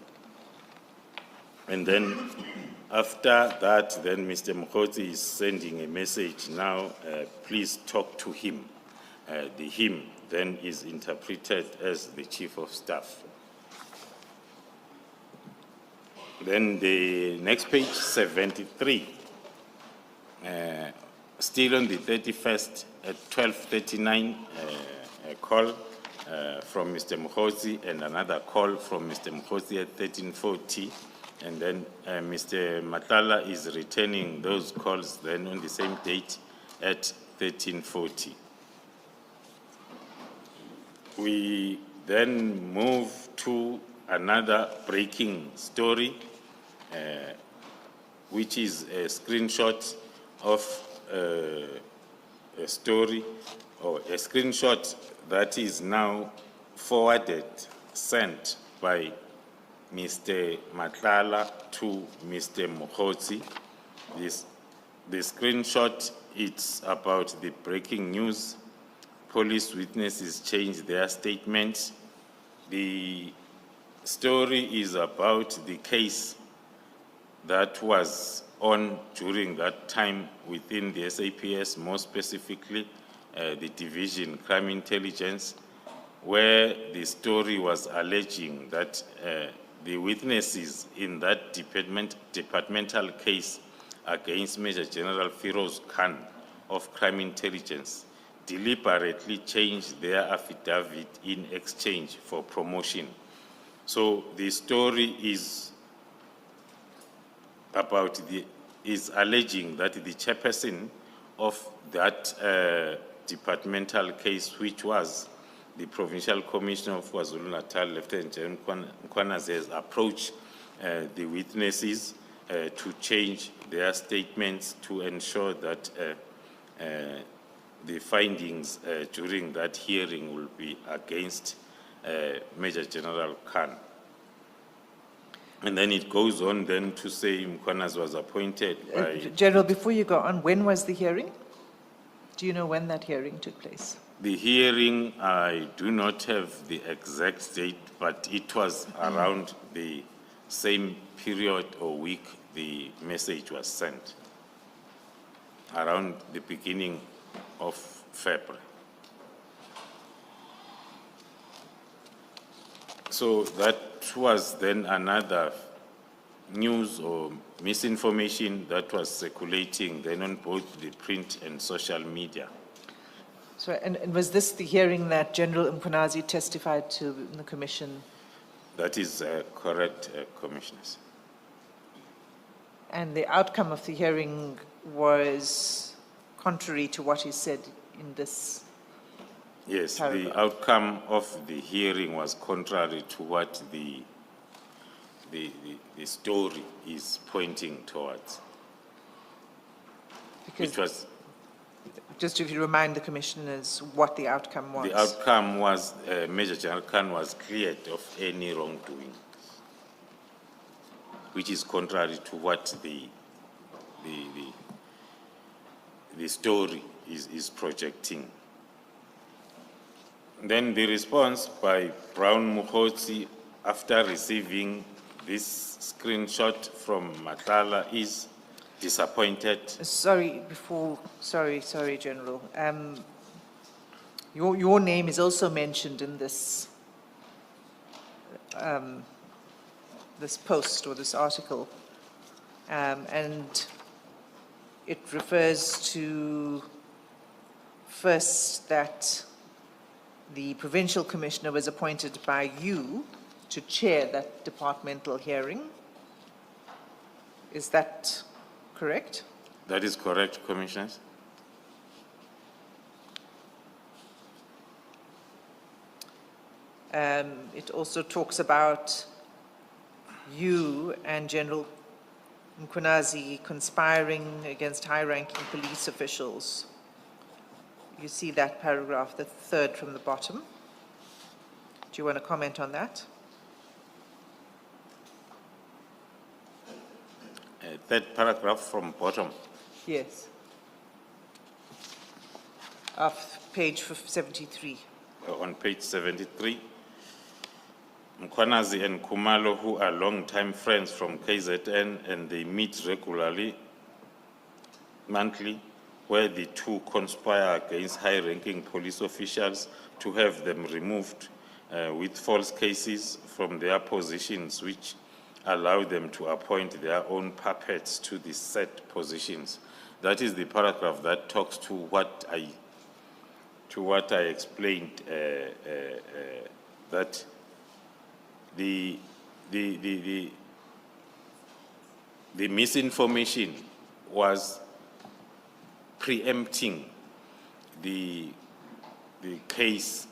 [SPEAKER 2] And then after that, then Mr. Mogotsi is sending a message now, please talk to him. The him then is interpreted as the Chief of Staff. Then the next page, 73. Still on the 31st at 12:39, a call from Mr. Mogotsi and another call from Mr. Mogotsi at 13:40. And then Mr. Matlala is returning those calls then on the same date at 13:40. We then move to another breaking story, which is a screenshot of a story or a screenshot that is now forwarded, sent by Mr. Matlala to Mr. Mogotsi. The screenshot, it's about the breaking news. Police witnesses changed their statements. The story is about the case that was on during that time within the SAPS, more specifically the Division Crime Intelligence, where the story was alleging that the witnesses in that departmental case against Major General Firoz Khan of Crime Intelligence deliberately changed their affidavit in exchange for promotion. So the story is alleging that the chairperson of that departmental case, which was the Provincial Commissioner of KwaZulu-Natal, Lieutenant General Mkhwanazi, has approached the witnesses to change their statements to ensure that the findings during that hearing will be against Major General Khan. And then it goes on then to say Mkhwanazi was appointed by...
[SPEAKER 1] General, before you go on, when was the hearing? Do you know when that hearing took place?
[SPEAKER 2] The hearing, I do not have the exact date, but it was around the same period or week the message was sent, around the beginning of February. So that was then another news or misinformation that was circulating then on both the print and social media.
[SPEAKER 1] So, and was this the hearing that General Mkhwanazi testified to in the commission?
[SPEAKER 2] That is correct, Commissioners.
[SPEAKER 1] And the outcome of the hearing was contrary to what he said in this?
[SPEAKER 2] Yes,
[SPEAKER 1] paragraph.
[SPEAKER 2] the outcome of the hearing was contrary to what the story is pointing towards,
[SPEAKER 1] Because
[SPEAKER 2] which was...
[SPEAKER 1] just if you remind the commissioners what the outcome was.
[SPEAKER 2] The outcome was Major General Khan was cleared of any wrongdoing, which is contrary to what the story is projecting. Then the response by Brown Mogotsi after receiving this screenshot from Matlala is disappointed.
[SPEAKER 1] Sorry, General. Your name is also mentioned in this this post or this article, and it refers to first that the provincial commissioner was appointed by you to chair that departmental hearing. Is that correct?
[SPEAKER 2] That is correct, Commissioners.
[SPEAKER 1] It also talks about you and General Mkhwanazi conspiring against high-ranking police officials. You see that paragraph, the third from the bottom. Do you want to comment on that?
[SPEAKER 2] Third paragraph from bottom.
[SPEAKER 1] Yes. Of page 73.
[SPEAKER 2] On page 73, Mkhwanazi and Kumalo, who are long-time friends from KZN, and they meet regularly, monthly, where the two conspire against high-ranking police officials to have them removed with false cases from their positions, which allow them to appoint their own puppets to the set positions. That is the paragraph that talks to what I explained, that the misinformation was preempting the case,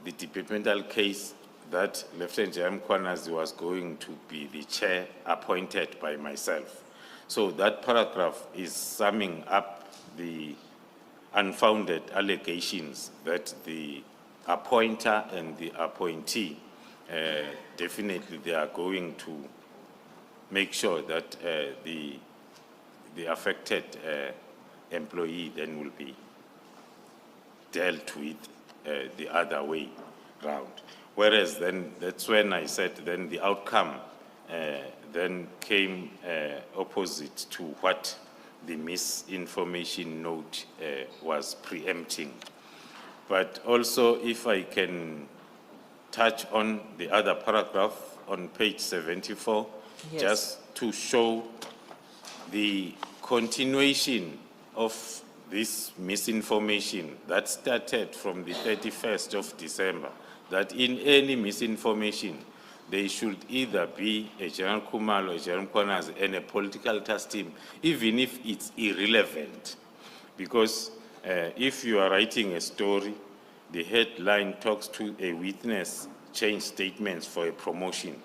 [SPEAKER 2] the departmental case that Lieutenant General Mkhwanazi was going to be the chair appointed by myself. So that paragraph is summing up the unfounded allegations that the appointer and the appointee, definitely they are going to make sure that the affected employee then will be dealt with the other way round. Whereas then, that's when I said then the outcome then came opposite to what the misinformation note was preempting. But also, if I can touch on the other paragraph on page 74,
[SPEAKER 1] Yes.
[SPEAKER 2] just to show the continuation of this misinformation that started from the 31st of December, that in any misinformation, there should either be a General Khumalo, a General Mkhwanazi, and a political task team, even if it's irrelevant. Because if you are writing a story, the headline talks to a witness change statements for a promotion.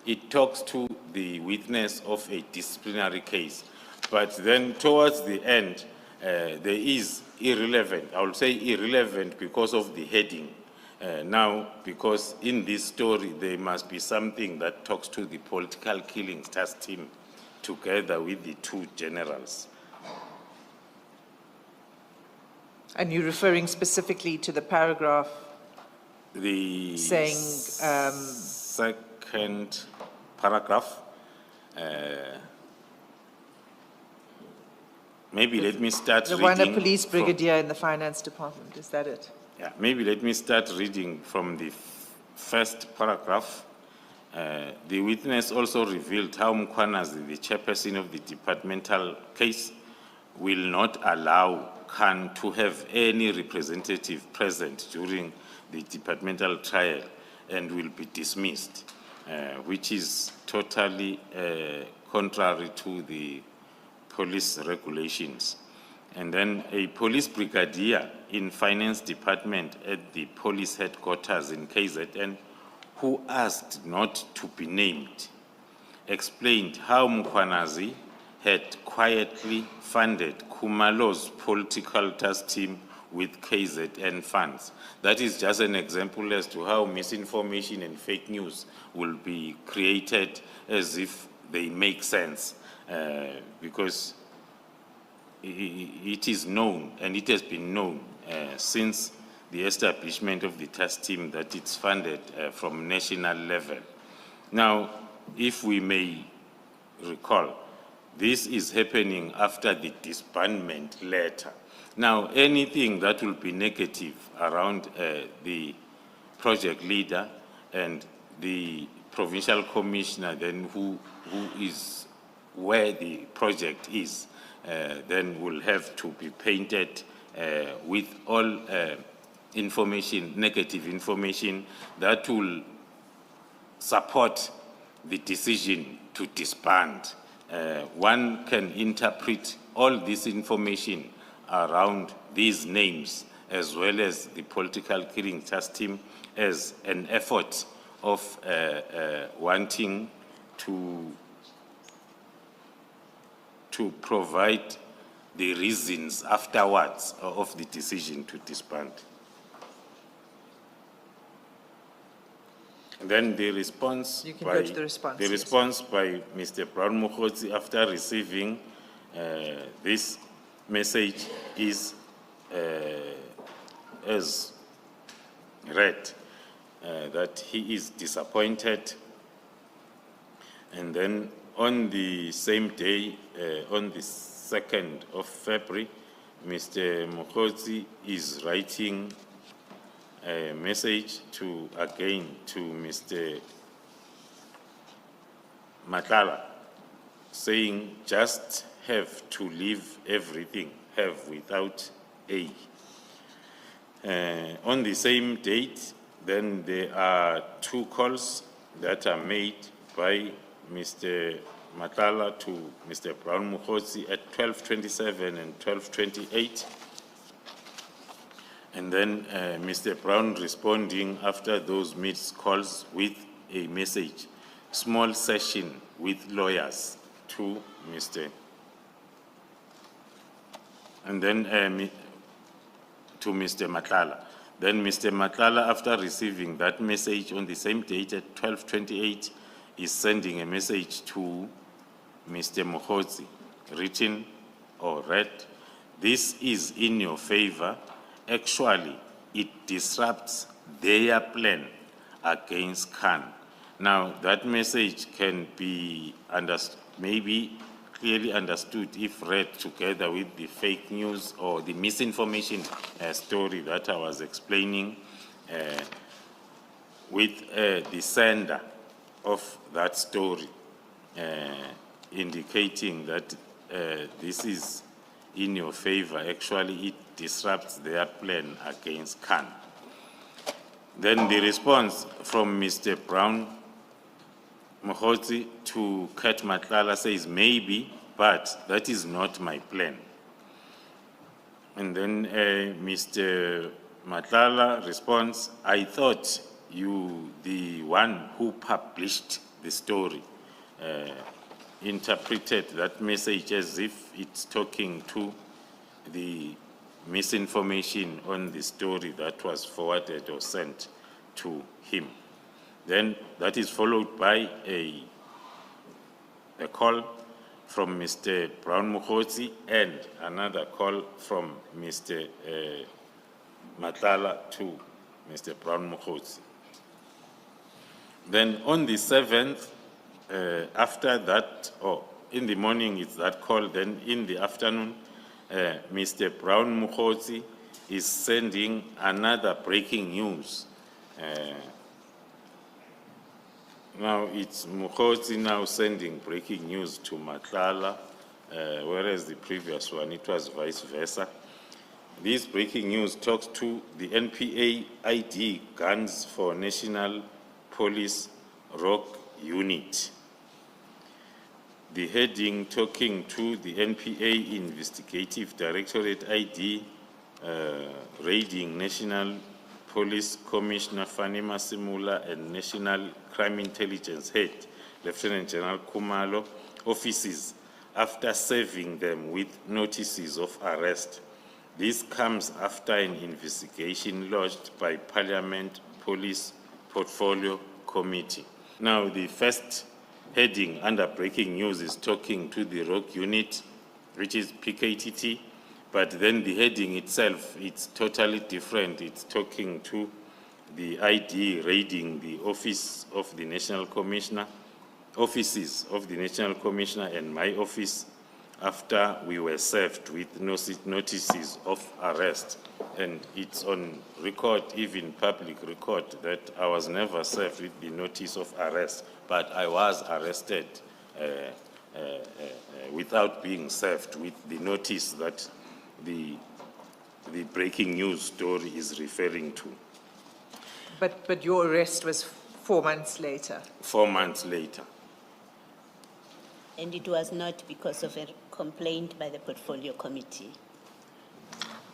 [SPEAKER 2] It talks to the witness of a disciplinary case. But then towards the end, there is irrelevant. I will say irrelevant because of the heading. Now, because in this story, there must be something that talks to the political killings task team together with the two generals.
[SPEAKER 1] And you're referring specifically to the paragraph
[SPEAKER 2] The
[SPEAKER 1] saying,
[SPEAKER 2] second paragraph, maybe let me start
[SPEAKER 1] the
[SPEAKER 2] reading.
[SPEAKER 1] one a police
[SPEAKER 2] from-
[SPEAKER 1] brigadier in the finance department, is that it?
[SPEAKER 2] Yeah, maybe let me start reading from the first paragraph. The witness also revealed how Mkhwanazi, the chairperson of the departmental case, will not allow Khan to have any representative present during the departmental trial and will be dismissed, which is totally contrary to the police regulations. And then a police brigadier in finance department at the police headquarters in KZN, who asked not to be named, explained how Mkhwanazi had quietly funded Khumalo's political task team with KZN funds. That is just an example as to how misinformation and fake news will be created as if they make sense, because it is known, and it has been known since the establishment of the task team, that it's funded from national level. Now, if we may recall, this is happening after the disbandment letter. Now, anything that will be negative around the project leader and the provincial commissioner, then who is where the project is, then will have to be painted with all information, negative information that will support the decision to disband. One can interpret all this information around these names as well as the political killing task team as an effort of wanting to provide the reasons afterwards of the decision to disband. And then the response
[SPEAKER 1] You can go to the response, yes.
[SPEAKER 2] response by Mr. Brown Mogotsi after receiving this message is as read, that he is disappointed. And then on the same day, on the 2nd of February, Mr. Mogotsi is writing a message to Mr. Matlala, saying just have to leave everything, have without A. On the same date, then there are two calls that are made by Mr. Matlala to Mr. Brown Mogotsi at 12:27 and 12:28. And then Mr. Brown responding after those missed calls with a message, small session with lawyers to Mr. And then to Mr. Matlala. Then Mr. Matlala, after receiving that message on the same date at 12:28, is sending a message to Mr. Mogotsi, written or read, "This is in your favor. Actually, it disrupts their plan against Khan." Now, that message can be maybe clearly understood if read together with the fake news or the misinformation story that I was explaining with the sender of that story indicating that this is in your favor. Actually, it disrupts their plan against Khan. Then the response from Mr. Brown Mogotsi to Kat Matlala says, "Maybe, but that is not my plan." And then Mr. Matlala responds, "I thought you the one who published the story." Interpreted that message as if it's talking to the misinformation on the story that was forwarded or sent to him. Then that is followed by a call from Mr. Brown Mogotsi and another call from Mr. Matlala to Mr. Brown Mogotsi. Then on the 7th, after that, or in the morning it's that call, then in the afternoon, Mr. Brown Mogotsi is sending another breaking news. Now it's Mogotsi now sending breaking news to Matlala, whereas the previous one, it was vice versa. This breaking news talks to the NPA ID Guns for National Police Rock Unit. The heading talking to the NPA Investigative Directorate ID, raiding National Police Commissioner Fani Masimula and National Crime Intelligence Head, Lieutenant General Kumalo, offices after serving them with notices of arrest. This comes after an investigation lodged by Parliament Police Portfolio Committee. Now, the first heading under breaking news is talking to the Rock Unit, which is PKTT, but then the heading itself, it's totally different. It's talking to the ID raiding the office of the National Commissioner, offices of the National Commissioner and my office after we were served with notices of arrest. And it's on record, even public record, that I was never served with the notice of arrest, but I was arrested without being served with the notice that the breaking news story is referring to.
[SPEAKER 1] But your arrest was 4 months later.
[SPEAKER 2] 4 months later.
[SPEAKER 4] And it was not because of a complaint by the portfolio committee,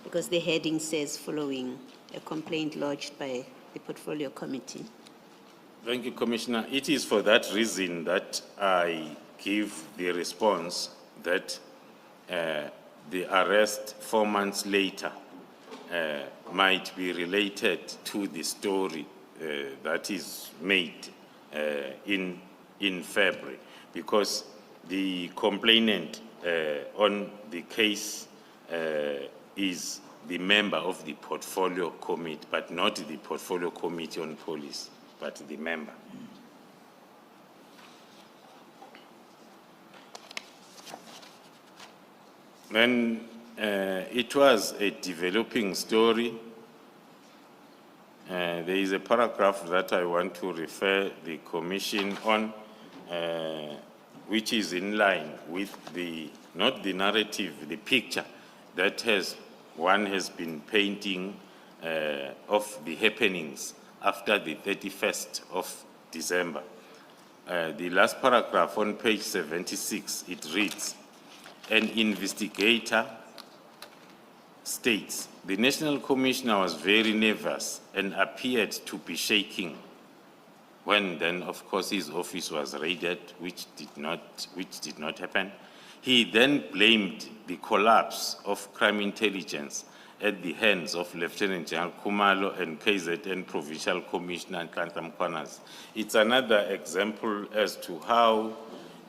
[SPEAKER 4] because the heading says following a complaint lodged by the portfolio committee.
[SPEAKER 2] Thank you, Commissioner. It is for that reason that I give the response that the arrest 4 months later might be related to the story that is made in February, because the complainant on the case is the member of the portfolio committee, but not the portfolio committee on police, but the member. Then it was a developing story. There is a paragraph that I want to refer the Commission on, which is in line with the, not the narrative, the picture that one has been painting of the happenings after the 31st of December. The last paragraph on page 76, it reads, an investigator states, the National Commissioner was very nervous and appeared to be shaking when then, of course, his office was raided, which did not happen. He then blamed the collapse of crime intelligence at the hands of Lieutenant General Kumalo and KZN Provincial Commissioner Nhlanhla Mkhwanazi. It's another example as to how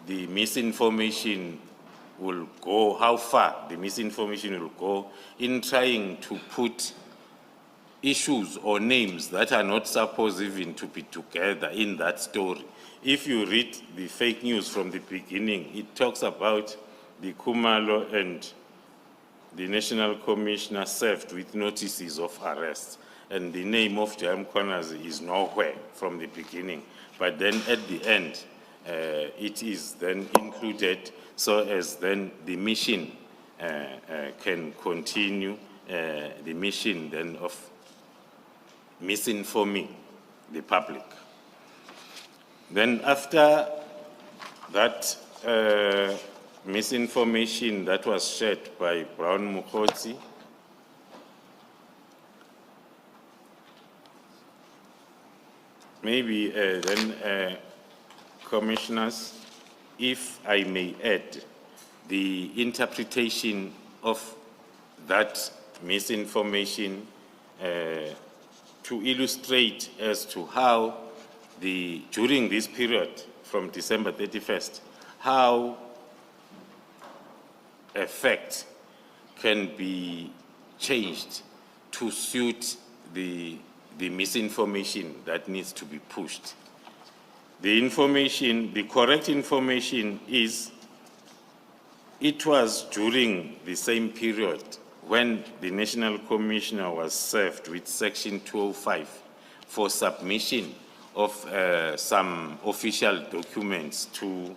[SPEAKER 2] the misinformation will go, how far the misinformation will go in trying to put issues or names that are not supposed even to be together in that story. If you read the fake news from the beginning, it talks about the Kumalo and the National Commissioner served with notices of arrest. And the name of Jam Mkhwanazi is nowhere from the beginning. But then at the end, it is then included so as then the mission can continue, the mission then of misinforming the public. Then after that misinformation that was shared by Brown Mogotsi, maybe then commissioners, if I may add, the interpretation of that misinformation to illustrate as to how during this period from December 31st, how a fact can be changed to suit the misinformation that needs to be pushed. The correct information is, it was during the same period when the National Commissioner was served with Section 205 for submission of some official documents to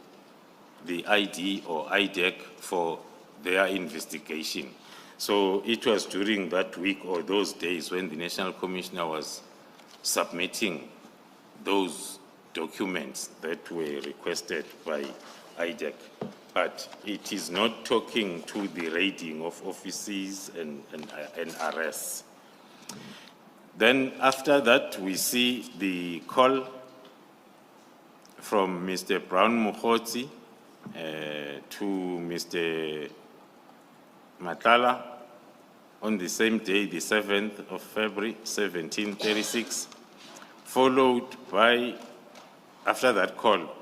[SPEAKER 2] the ID or IDEC for their investigation. So it was during that week or those days when the National Commissioner was submitting those documents that were requested by IDEC. But it is not talking to the raiding of offices and arrests. Then after that, we see the call from Mr. Brown Mogotsi to Mr. Matlala on the same day, the 7th of February, 1736, followed by, after that call,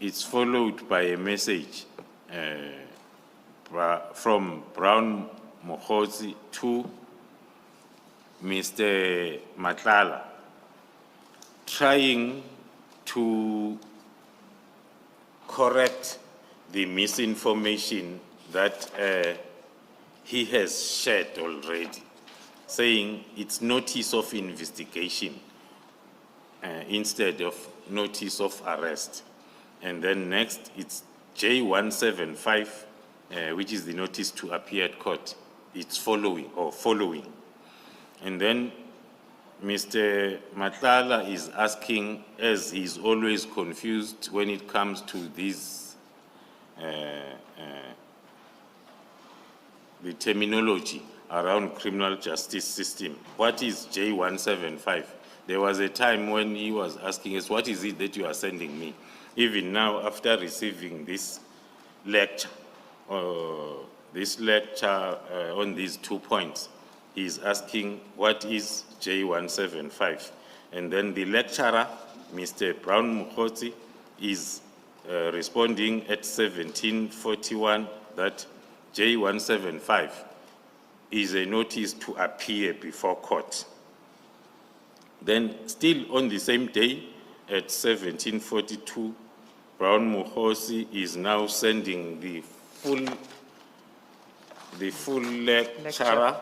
[SPEAKER 2] it's followed by a message from Brown Mogotsi to Mr. Matlala, trying to correct the misinformation that he has shared already, saying it's notice of investigation instead of notice of arrest. And then next, it's J175, which is the notice to appear at court. It's following. And then Mr. Matlala is asking, as he's always confused when it comes to these, the terminology around criminal justice system. What is J175? There was a time when he was asking us, what is it that you are sending me? Even now, after receiving this lecture on these 2 points, he is asking, what is J175? And then the lecturer, Mr. Brown Mogotsi, is responding at 1741 that J175 is a notice to appear before court. Then still on the same day, at 1742, Brown Mogotsi is now sending the full lecture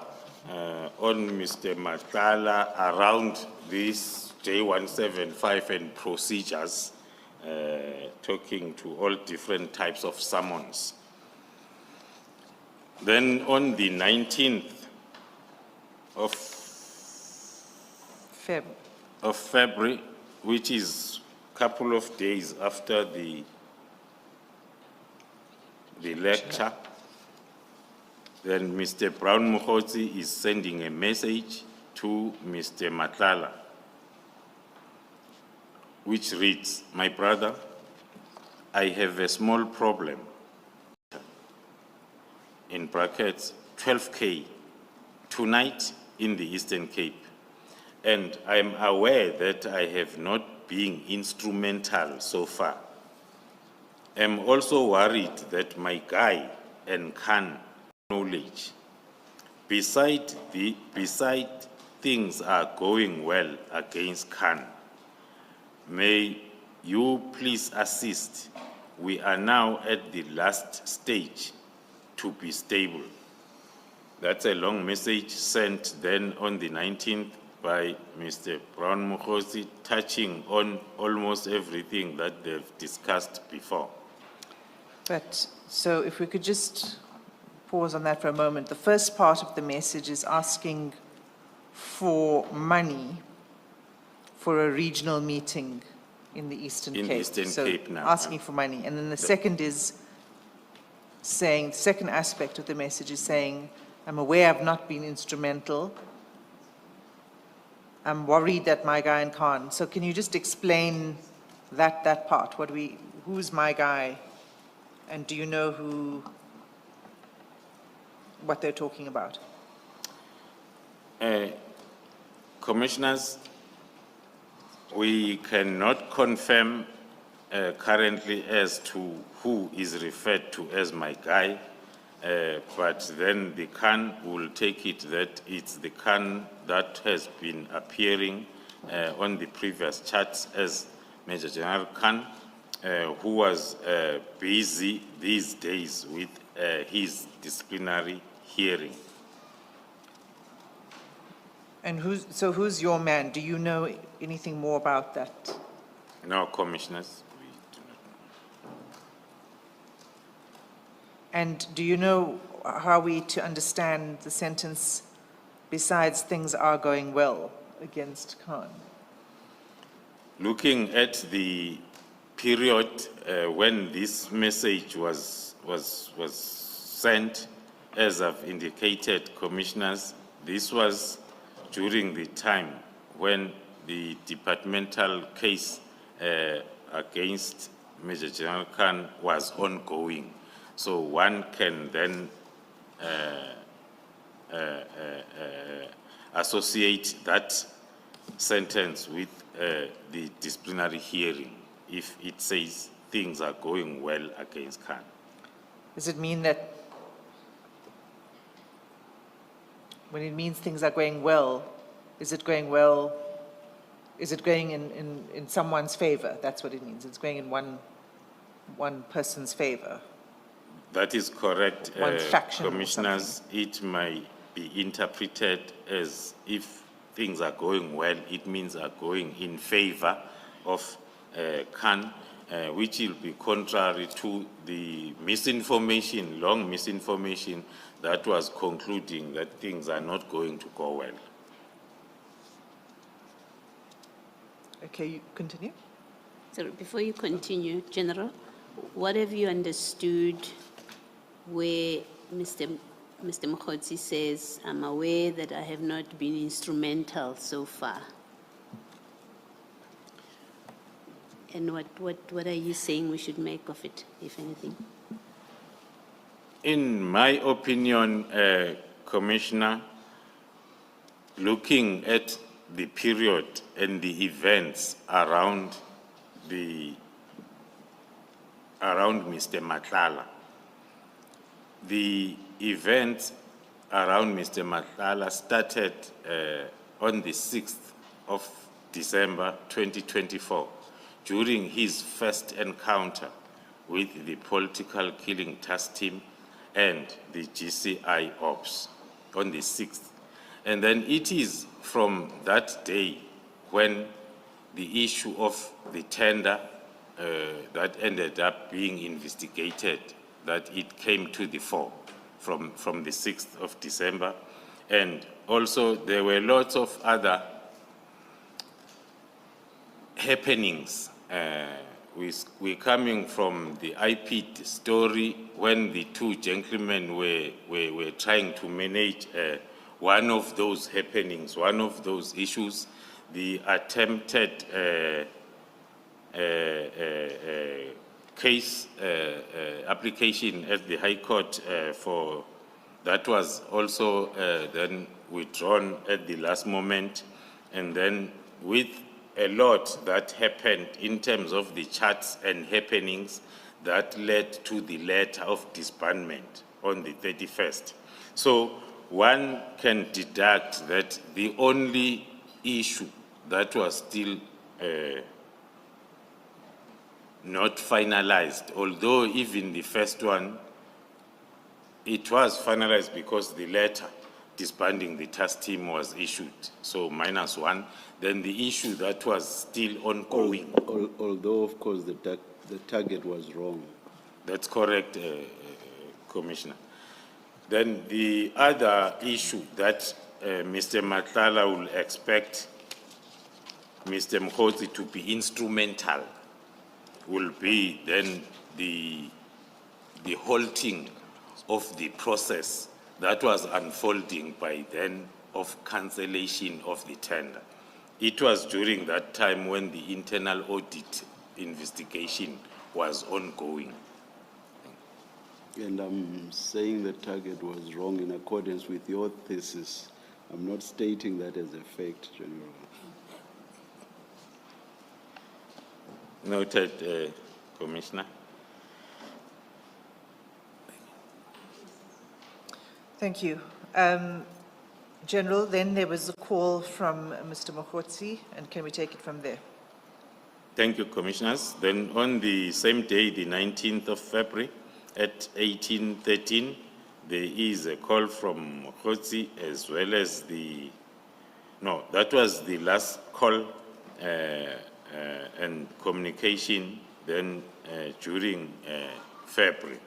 [SPEAKER 2] on Mr. Matlala around this J175 and procedures, talking to all different types of summons. Then on the 19th of February, which is a couple of days after the lecture, then Mr. Brown Mogotsi is sending a message to Mr. Matlala, which reads, "My brother, I have a small problem," in brackets, 12K, tonight in the Eastern Cape. And I'm aware that I have not been instrumental so far. I'm also worried that my guy and can knowledge. Beside things are going well against Khan. May you please assist. We are now at the last stage to be stable. That's a long message sent then on the 19th by Mr. Brown Mogotsi, touching on almost everything that they've discussed before.
[SPEAKER 1] But, so if we could just pause on that for a moment. The first part of the message is asking for money for a regional meeting in the Eastern Cape.
[SPEAKER 2] In the Eastern Cape now,
[SPEAKER 1] Asking for money. And then the second is saying, the second aspect of the message is saying, I'm aware I've not been instrumental. I'm worried that my guy and Khan. So can you just explain that part? Who's my guy? And do you know what they're talking about?
[SPEAKER 2] Commissioners, we cannot confirm currently as to who is referred to as my guy, but then the Khan will take it that it's the Khan that has been appearing on the previous charts as Major General Khan, who was busy these days with his disciplinary hearing.
[SPEAKER 1] And who's your man? Do you know anything more about that?
[SPEAKER 2] No, Commissioners, we do not.
[SPEAKER 1] And do you know how we to understand the sentence, besides things are going well against Khan?
[SPEAKER 2] Looking at the period when this message was sent, as I've indicated, Commissioners, this was during the time when the departmental case against Major General Khan was ongoing. So one can then associate that sentence with the disciplinary hearing if it says things are going well against Khan.
[SPEAKER 1] Does it mean that when it means things are going well, is it going well, is it going in someone's favor? That's what it means. It's going in one person's favor.
[SPEAKER 2] That is correct,
[SPEAKER 1] One faction or
[SPEAKER 2] Commissioners. It may be interpreted as if things are going well, it means are going in favor of Khan, which will be contrary to the misinformation, long misinformation that was concluding that things are not going to go well.
[SPEAKER 1] Okay, you continue.
[SPEAKER 4] So before you continue, General, what have you understood where Mr. Mogotsi says, I'm aware that I have not been instrumental so far? And what are you saying we should make of it, if anything?
[SPEAKER 2] In my opinion, Commissioner, looking at the period and the events around Mr. Matlala, the events around Mr. Matlala started on the 6th of December 2024 during his first encounter with the political killing task team and the GCI ops on the 6th. And then it is from that day when the issue of the tender that ended up being investigated, that it came to the fore from the 6th of December. And also there were lots of other happenings we're coming from the IP story when the two gentlemen were trying to manage one of those happenings, one of those issues, the attempted case application at the High Court for that was also then withdrawn at the last moment, and then with a lot that happened in terms of the charts and happenings that led to the letter of disbandment on the 31st. So one can deduct that the only issue that was still not finalized, although even the first one, it was finalized because the letter disbanding the task team was issued, so -1. Then the issue that was still ongoing.
[SPEAKER 5] Although, of course, the target was wrong.
[SPEAKER 2] That's correct, Commissioner. Then the other issue that Mr. Matlala will expect Mr. Mogotsi to be instrumental will be then the halting of the process that was unfolding by then of cancellation of the tender. It was during that time when the internal audit investigation was ongoing.
[SPEAKER 5] And I'm saying the target was wrong in accordance with your thesis. I'm not stating that as a fact, General.
[SPEAKER 2] Noted, Commissioner.
[SPEAKER 1] Thank you. General, then there was a call from Mr. Mogotsi, and can we take it from there?
[SPEAKER 2] Thank you, Commissioners. Then on the same day, the 19th of February, at 18:13, there is a call from Mogotsi as well as that was the last call and communication then during February.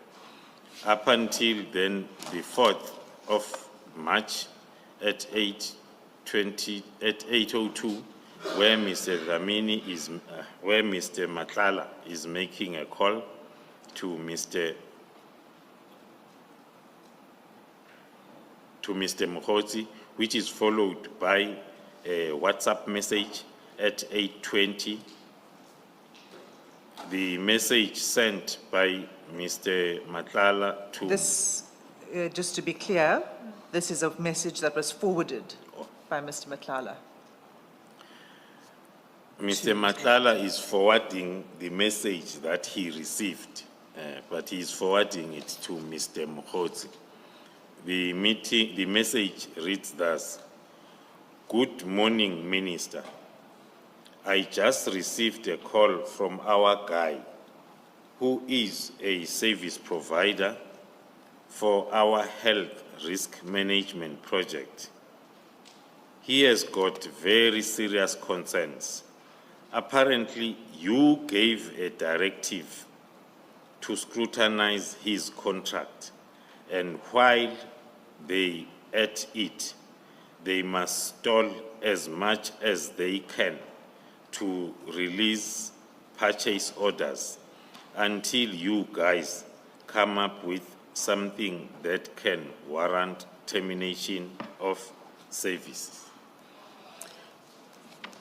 [SPEAKER 2] Up until then, the 4th of March at 8:02, where Mr. Dlamini is, where Mr. Matlala is making a call to Mr. Mogotsi, which is followed by a WhatsApp message at 8:20. The message sent by Mr. Matlala to...
[SPEAKER 1] This, just to be clear, this is a message that was forwarded by Mr. Matlala.
[SPEAKER 2] Mr. Matlala is forwarding the message that he received, but he is forwarding it to Mr. Mogotsi. The message reads thus: "Good morning, Minister. I just received a call from our guy, who is a service provider for our health risk management project. He has got very serious concerns. Apparently, you gave a directive to scrutinize his contract, and while they at it, they must stall as much as they can to release purchase orders until you guys come up with something that can warrant termination of services."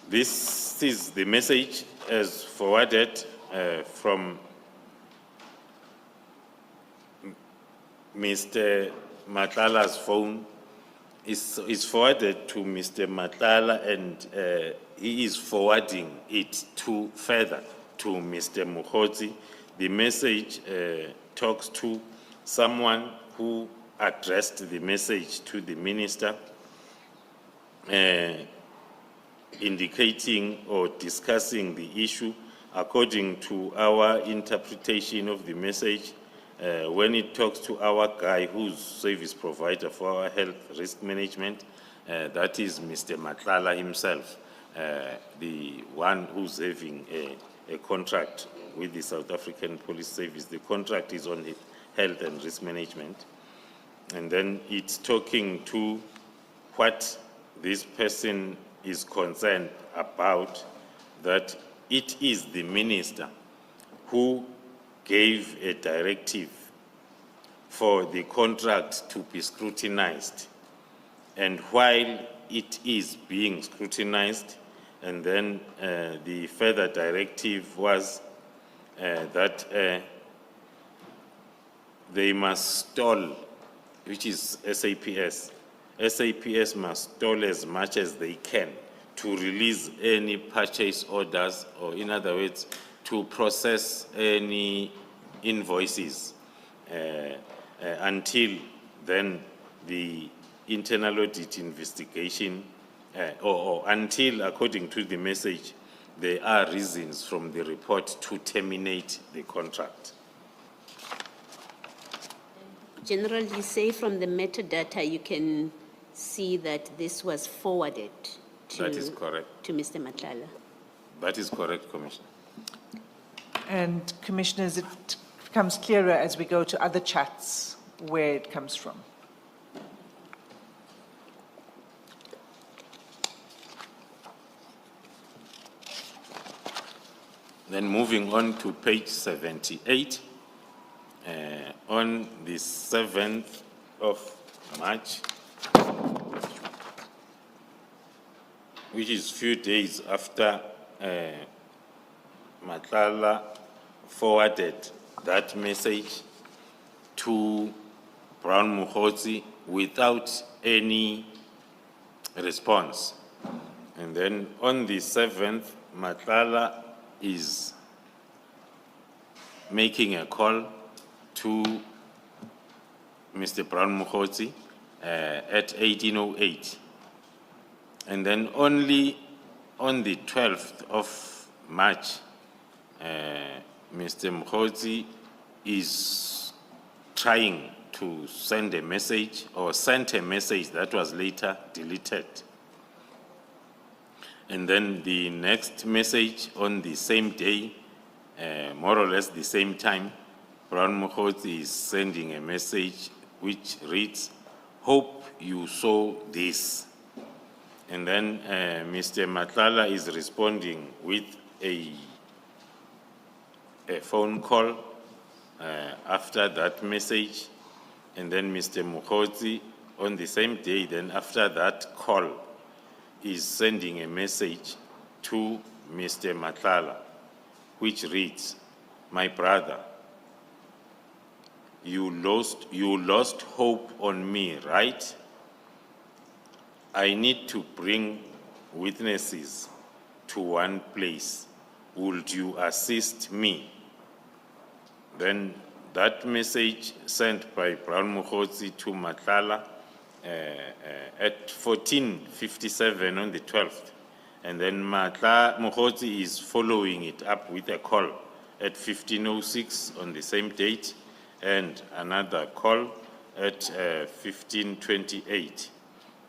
[SPEAKER 2] This is the message as forwarded from Mr. Matlala's phone. Is forwarded to Mr. Matlala, and he is forwarding it further to Mr. Mogotsi. The message talks to someone who addressed the message to the minister, indicating or discussing the issue according to our interpretation of the message. When it talks to our guy who's service provider for our health risk management, that is Mr. Matlala himself, the one who's having a contract with the South African Police Service. The contract is on health and risk management. And then it's talking to what this person is concerned about, that it is the minister who gave a directive for the contract to be scrutinized. And while it is being scrutinized, and then the further directive was that they must stall, which is SAPS. SAPS must stall as much as they can to release any purchase orders, or in other words, to process any invoices until then the internal audit investigation, or until, according to the message, there are reasons from the report to terminate the contract.
[SPEAKER 4] General, you say from the metadata you can see that this was forwarded to...
[SPEAKER 2] That is correct.
[SPEAKER 4] To Mr. Matlala.
[SPEAKER 2] That is correct, Commissioner.
[SPEAKER 1] And Commissioners, it becomes clearer as we go to other chats where it comes from.
[SPEAKER 2] Then moving on to page 78, on the 7th of March, which is few days after Matlala forwarded that message to Brown Mogotsi without any response. And then on the 7th, Matlala is making a call to Mr. Brown Mogotsi at 18:08. And then only on the 12th of March, Mr. Mogotsi is trying to send a message, or sent a message that was later deleted. And then the next message on the same day, more or less the same time, Brown Mogotsi is sending a message which reads, "Hope you saw this." And then Mr. Matlala is responding with a phone call after that message. And then Mr. Mogotsi, on the same day, then after that call, is sending a message to Mr. Matlala, which reads, "My brother, you lost hope on me, right? I need to bring witnesses to one place. Would you assist me?" Then that message sent by Brown Mogotsi to Matlala at 14:57 on the 12th. And then Mogotsi is following it up with a call at 15:06 on the same date, and another call at 15:28.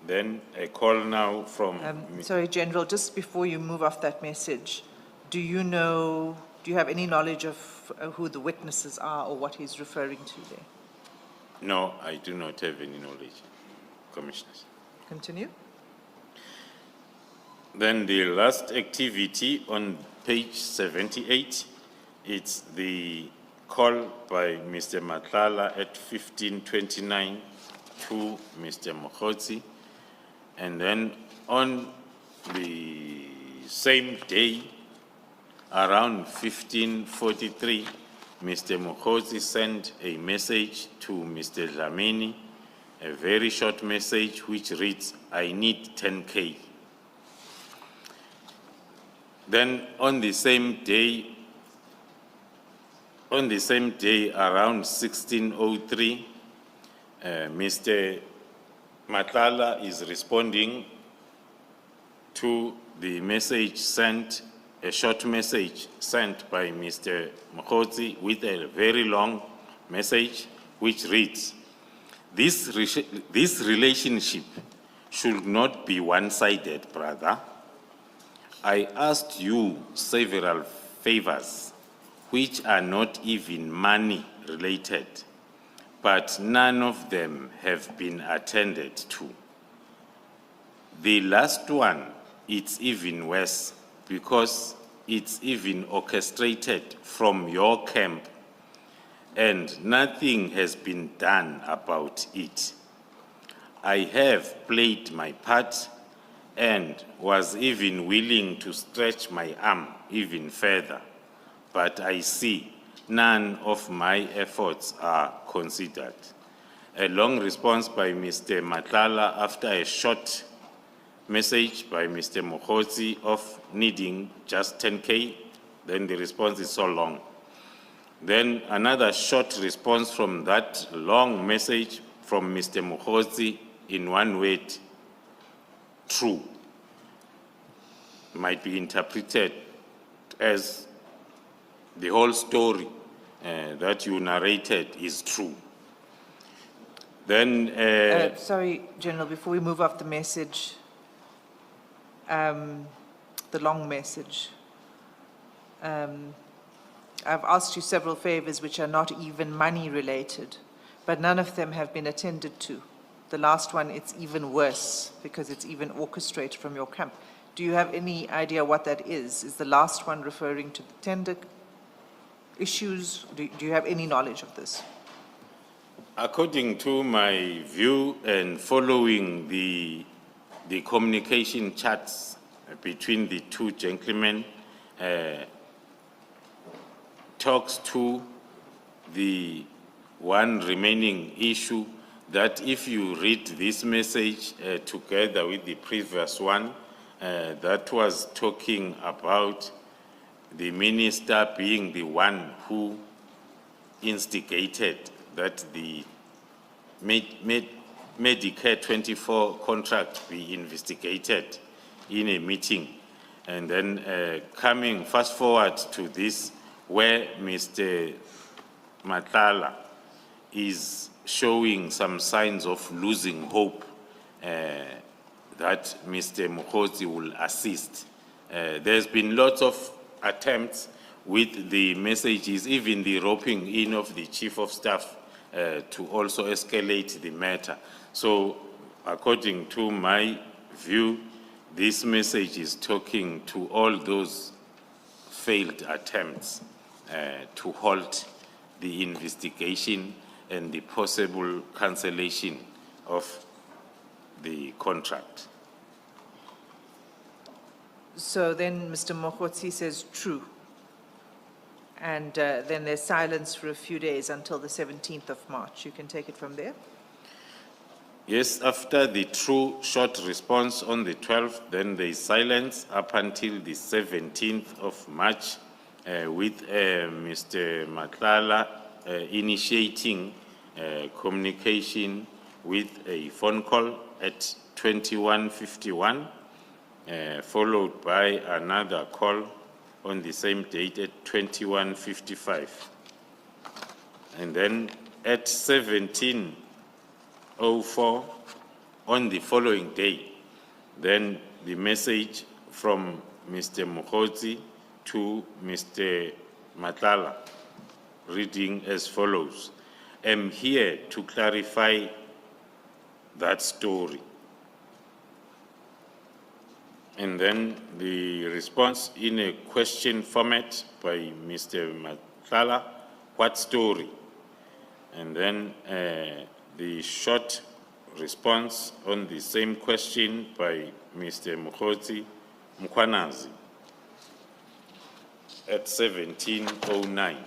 [SPEAKER 2] Then a call now from...
[SPEAKER 1] Sorry, General, just before you move off that message, do you have any knowledge of who the witnesses are or what he's referring to there?
[SPEAKER 2] No, I do not have any knowledge, Commissioners.
[SPEAKER 1] Continue.
[SPEAKER 2] Then the last activity on page 78, it's the call by Mr. Matlala at 15:29 to Mr. Mogotsi. And then on the same day, around 15:43, Mr. Mogotsi sent a message to Mr. Dlamini, a very short message which reads, "I need 10K. Then on the same day, around 16:03, Mr. Matlala is responding to the message sent, a short message sent by Mr. Mogotsi with a very long message which reads, this relationship should not be one-sided, brother. I asked you several favors which are not even money related, but none of them have been attended to. The last one, it's even worse because it's even orchestrated from your camp and nothing has been done about it. I have played my part and was even willing to stretch my arm even further, but I see none of my efforts are considered. A long response by Mr. Matlala after a short message by Mr. Mogotsi of needing just 10K, then the response is so long. Then another short response from that long message from Mr. Mogotsi in one word, true, might be interpreted as the whole story that you narrated is true. Then,
[SPEAKER 1] Sorry, General, before we move off the message, the long message, I've asked you several favors which are not even money related, but none of them have been attended to. The last one, it's even worse because it's even orchestrated from your camp. Do you have any idea what that is? Is the last one referring to the tender issues? Do you have any knowledge of this?
[SPEAKER 2] according to my view and following the communication chats between the two gentlemen, talks to the one remaining issue that if you read this message together with the previous one, that was talking about the minister being the one who instigated that the Medicare 24 contract be investigated in a meeting. And then coming fast forward to this, where Mr. Matlala is showing some signs of losing hope that Mr. Mogotsi will assist. There's been lots of attempts with the messages, even the roping in of the Chief of Staff to also escalate the matter. So according to my view, this message is talking to all those failed attempts to halt the investigation and the possible cancellation of the contract.
[SPEAKER 1] So then Mr. Mogotsi says true. And then there's silence for a few days until the 17th of March. You can take it from there.
[SPEAKER 2] Yes, after the true short response on the 12th, then there is silence up until the 17th of March with Mr. Matlala initiating communication with a phone call at 21:51, followed by another call on the same date at 21:55. And then at 17:04 on the following day, then the message from Mr. Mogotsi to Mr. Matlala, reading as follows: I'm here to clarify that story. And then the response in a question format by Mr. Matlala, what story? And then the short response on the same question by Mr. Mogotsi Mkhwanazi at 17:09.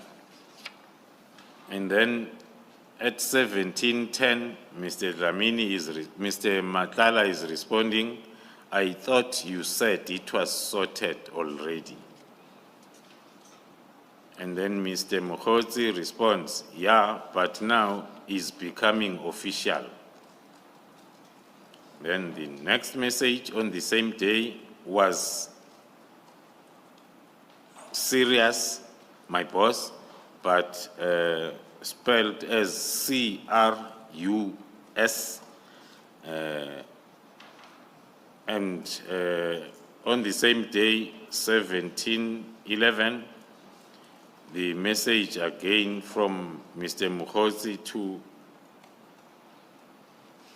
[SPEAKER 2] And then at 17:10, Mr. Matlala is responding, I thought you said it was sorted already. And then Mr. Mogotsi responds, yeah, but now it's becoming official. Then the next message on the same day was serious, my boss, but spelled as C-R-U-S. And on the same day, 17:11, the message again from Mr. Mogotsi to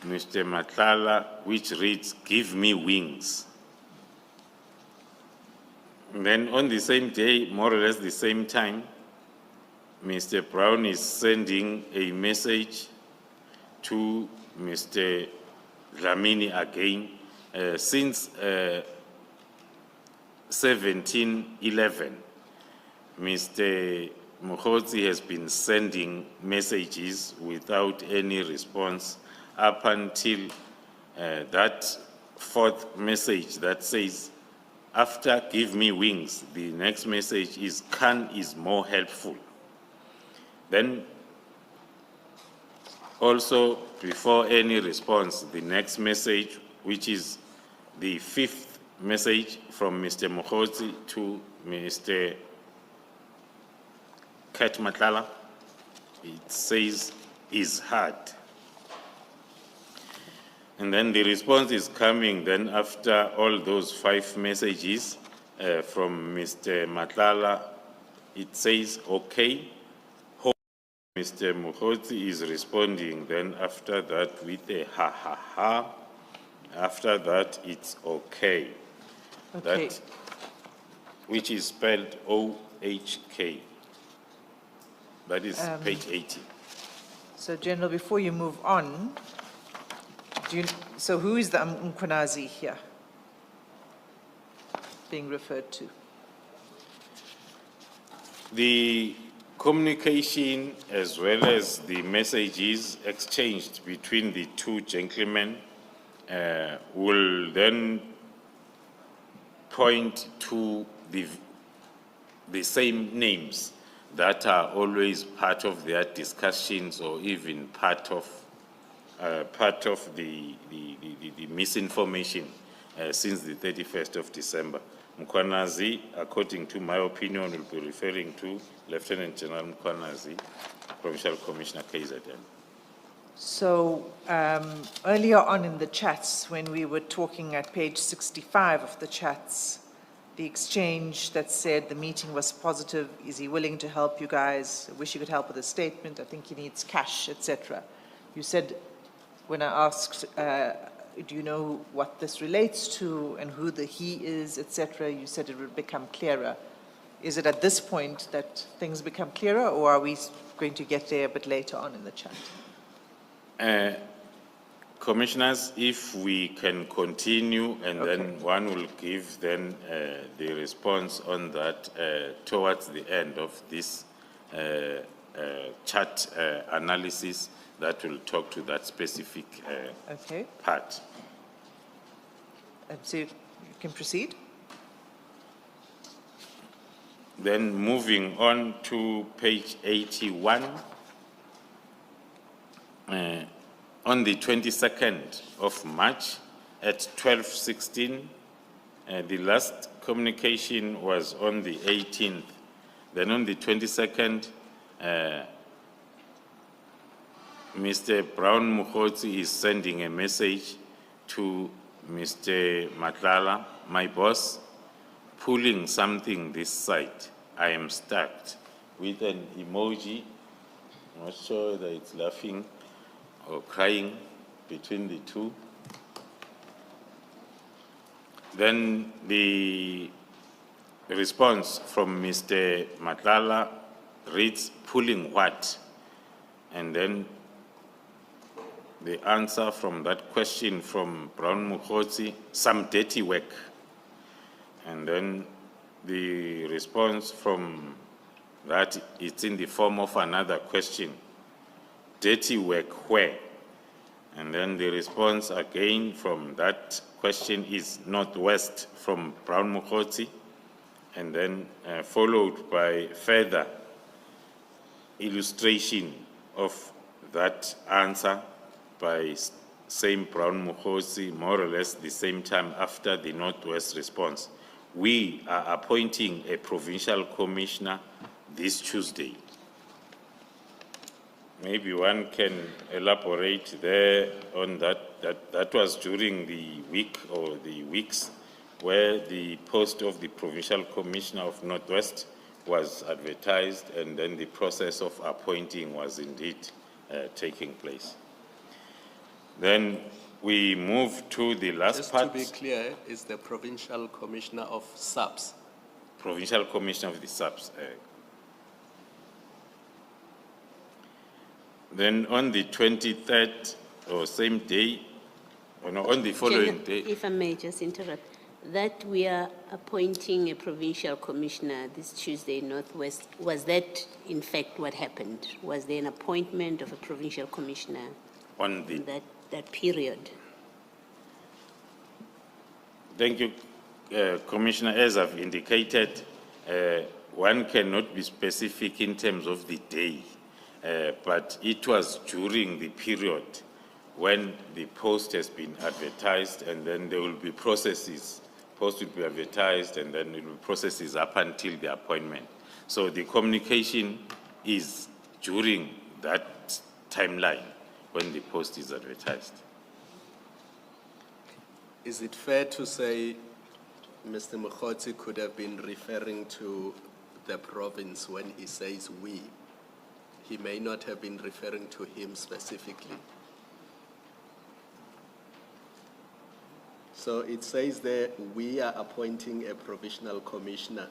[SPEAKER 2] Mr. Matlala, which reads, give me wings. Then on the same day, more or less the same time, Mr. Brown is sending a message to Mr. Dlamini again since 1711. Mr. Mogotsi has been sending messages without any response up until that fourth message that says, after give me wings, the next message is, Khan is more helpful. Then also, before any response, the next message, which is the fifth message from Mr. Mogotsi to Mr. Matlala, it says, is hard. And then the response is coming then after all those 5 messages from Mr. Matlala. It says, okay. Mr. Mogotsi is responding then after that with a ha ha ha. After that, it's okay.
[SPEAKER 1] Okay.
[SPEAKER 2] That, which is spelled O-H-K. That is page 80.
[SPEAKER 1] So General, before you move on, so who is the Mkhwanazi here being referred to?
[SPEAKER 2] The communication as well as the messages exchanged between the 2 gentlemen will then point to the same names that are always part of their discussions or even part of the misinformation since the 31st of December. Mkhwanazi, according to my opinion, will be referring to Lieutenant General Mkhwanazi, Provincial Commissioner KZN.
[SPEAKER 1] So earlier on in the chats, when we were talking at page 65 of the chats, the exchange that said the meeting was positive, is he willing to help you guys? I wish he could help with a statement. I think he needs cash, etc. You said, when I asked, do you know what this relates to and who the he is, etc., you said it would become clearer. Is it at this point that things become clearer, or are we going to get there a bit later on in the chat?
[SPEAKER 2] Commissioners, if we can continue and then one will give then the response on that towards the end of this chart analysis that will talk to that specific part.
[SPEAKER 1] So you can proceed.
[SPEAKER 2] Then moving on to page 81. On the 22nd of March at 12:16, the last communication was on the 18th. Then on the 22nd, Mr. Brown Mogotsi is sending a message to Mr. Matlala, my boss, pulling something this side. I am stuck, with an emoji. I'm not sure whether it's laughing or crying, between the 2. Then the response from Mr. Matlala reads, pulling what? And then the answer from that question from Brown Mogotsi, some dirty work. And then the response from that, it's in the form of another question. Dirty work where? And then the response again from that question is northwest from Brown Mogotsi, and then followed by further illustration of that answer by same Brown Mogotsi, more or less the same time after the northwest response. We are appointing a provincial commissioner this Tuesday. Maybe one can elaborate there on that. That was during the week or the weeks where the post of the Provincial Commissioner of Northwest was advertised, and then the process of appointing was indeed taking place. Then we move to the last part.
[SPEAKER 3] Just to be clear, is the Provincial Commissioner of SAPS.
[SPEAKER 2] provincial commissioner of the subs. Then on the 23rd, or same day, or no, on the following day,
[SPEAKER 4] If I may just interrupt, that we are appointing a provincial commissioner this Tuesday in Northwest, was that in fact what happened? Was there an appointment of a provincial commissioner
[SPEAKER 2] on the,
[SPEAKER 4] in that period?
[SPEAKER 2] thank you, Commissioner, as I've indicated, one cannot be specific in terms of the day, but it was during the period when the post has been advertised, and then there will be processes. Post will be advertised, and then it will be processes up until the appointment. So the communication is during that timeline when the post is advertised.
[SPEAKER 3] Is it fair to say Mr. Mogotsi could have been referring to the province when he says we? He may not have been referring to him specifically. So it says there, we are appointing a provisional commissioner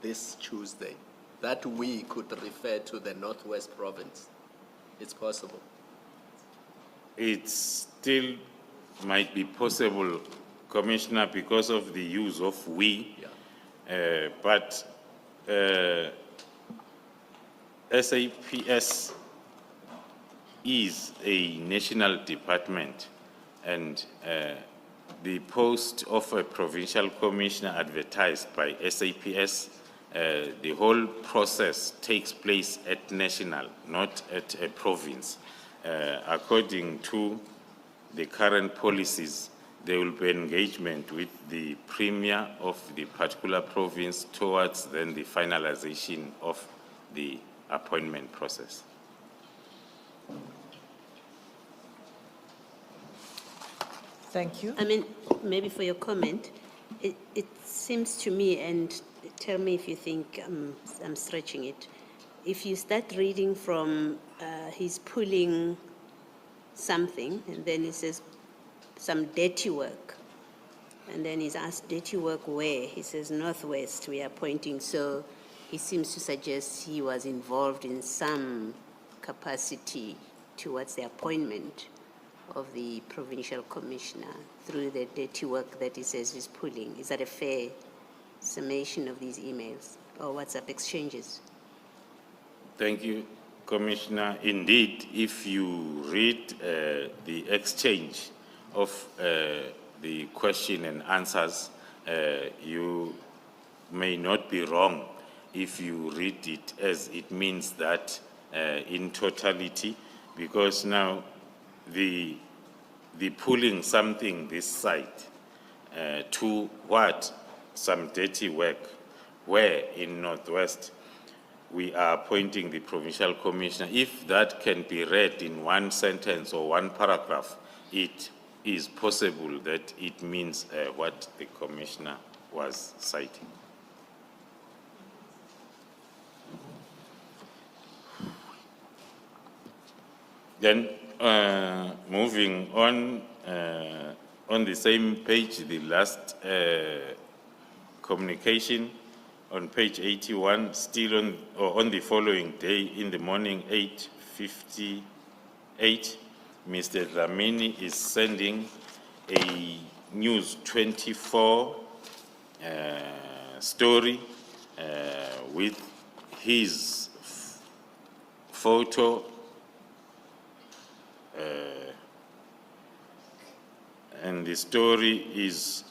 [SPEAKER 3] this Tuesday. That we could refer to the Northwest Province. It's possible.
[SPEAKER 2] It still might be possible, Commissioner, because of the use of we, but SAPS is a national department, and the post of a provincial commissioner advertised by SAPS, the whole process takes place at national, not at a province. According to the current policies, there will be engagement with the premier of the particular province towards then the finalization of the appointment process.
[SPEAKER 1] Thank you.
[SPEAKER 4] I mean, maybe for your comment, it seems to me, and tell me if you think I'm stretching it, if you start reading from he's pulling something, and then he says some dirty work, and then he's asked dirty work where? He says Northwest, we are pointing, so he seems to suggest he was involved in some capacity towards the appointment of the provincial commissioner through the dirty work that he says he's pulling. Is that a fair summation of these emails or WhatsApp exchanges?
[SPEAKER 2] Thank you, Commissioner. Indeed, if you read the exchange of the question and answers, you may not be wrong if you read it as it means that in totality, because now the pulling something this side to what? Some dirty work, where in Northwest we are appointing the provincial commissioner. If that can be read in one sentence or one paragraph, it is possible that it means what the commissioner was citing. Then moving on the same page, the last communication on page 81, still on the following day in the morning, 8:58, Mr. Dlamini is sending a News 24 story with his photo and the story is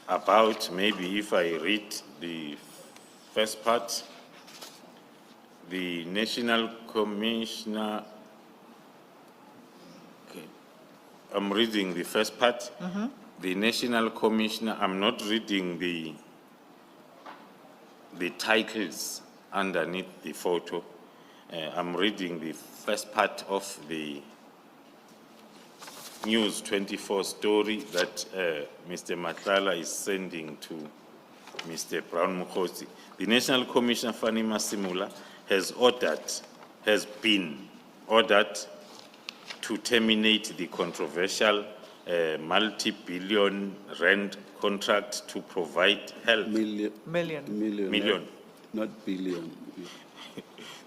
[SPEAKER 2] about, maybe if I read the first part, the National Commissioner, okay, I'm reading the first part. The National Commissioner, I'm not reading the titles underneath the photo. I'm reading the first part of the News 24 story that Mr. Matlala is sending to Mr. Brown Mogotsi. The National Commissioner Fanny Masimula has been ordered to terminate the controversial a multi-billion rand contract to provide health.
[SPEAKER 5] Million.
[SPEAKER 2] Million.
[SPEAKER 5] Not billion.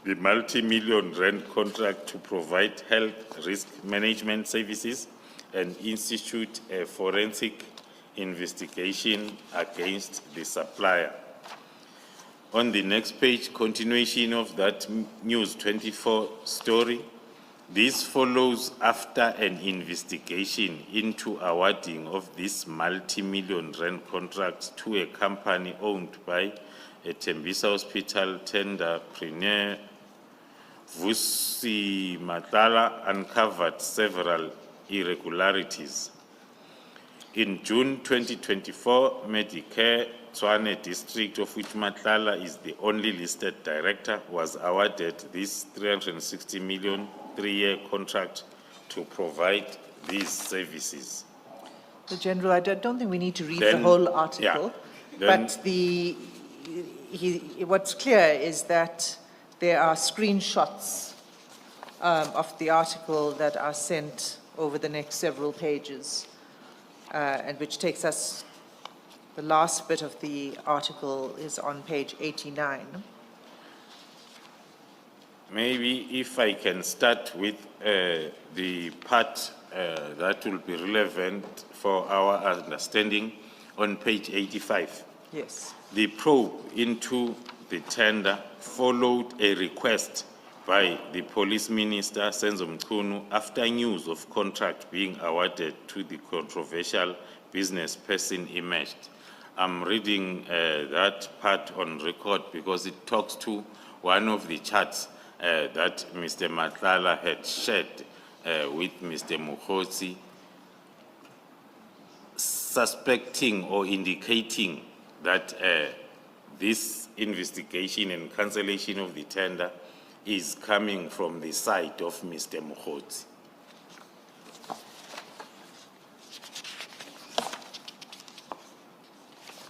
[SPEAKER 2] The multi-million rand contract to provide health risk management services and institute a forensic investigation against the supplier. On the next page, continuation of that News 24 story. This follows after an investigation into awarding of this multi-million rand contract to a company owned by a Tembisa Hospital tenderpreneur. Vusimuzi uncovered several irregularities. In June 2024, Medicare Tshwane district, of which Matlala is the only listed director, was awarded this 360 million three-year contract to provide these services.
[SPEAKER 1] The General, I don't think we need to read the
[SPEAKER 2] Then-
[SPEAKER 1] whole article,
[SPEAKER 2] yeah, then-
[SPEAKER 1] but what's clear is that there are screenshots of the article that are sent over the next several pages, and which takes us, the last bit of the article is on page 89.
[SPEAKER 2] Maybe if I can start with the part that will be relevant for our understanding on page 85.
[SPEAKER 1] Yes.
[SPEAKER 2] The probe into the tender followed a request by the police minister, Senzo Mchunu, after news of contract being awarded to the controversial business person emerged. I'm reading that part on record because it talks to one of the charts that Mr. Matlala had shared with Mr. Mogotsi, suspecting or indicating that this investigation and cancellation of the tender is coming from the side of Mr. Mogotsi.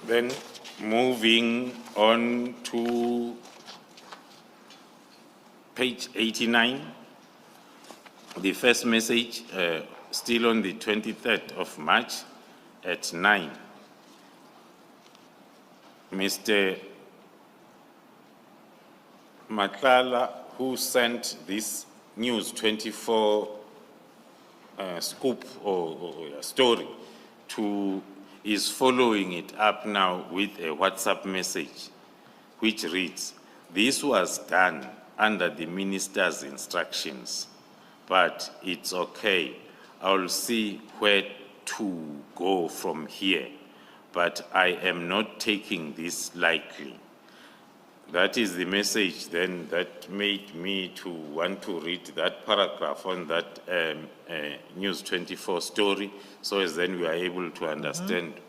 [SPEAKER 2] Then moving on to page 89, the first message, still on the 23rd of March at 9. Mr. Matlala, who sent this News 24 scoop or story is following it up now with a WhatsApp message which reads, "This was done under the minister's instructions, but it's okay. I'll see where to go from here, but I am not taking this lightly." That is the message then that made me to want to read that paragraph on that News 24 story, so as then we are able to understand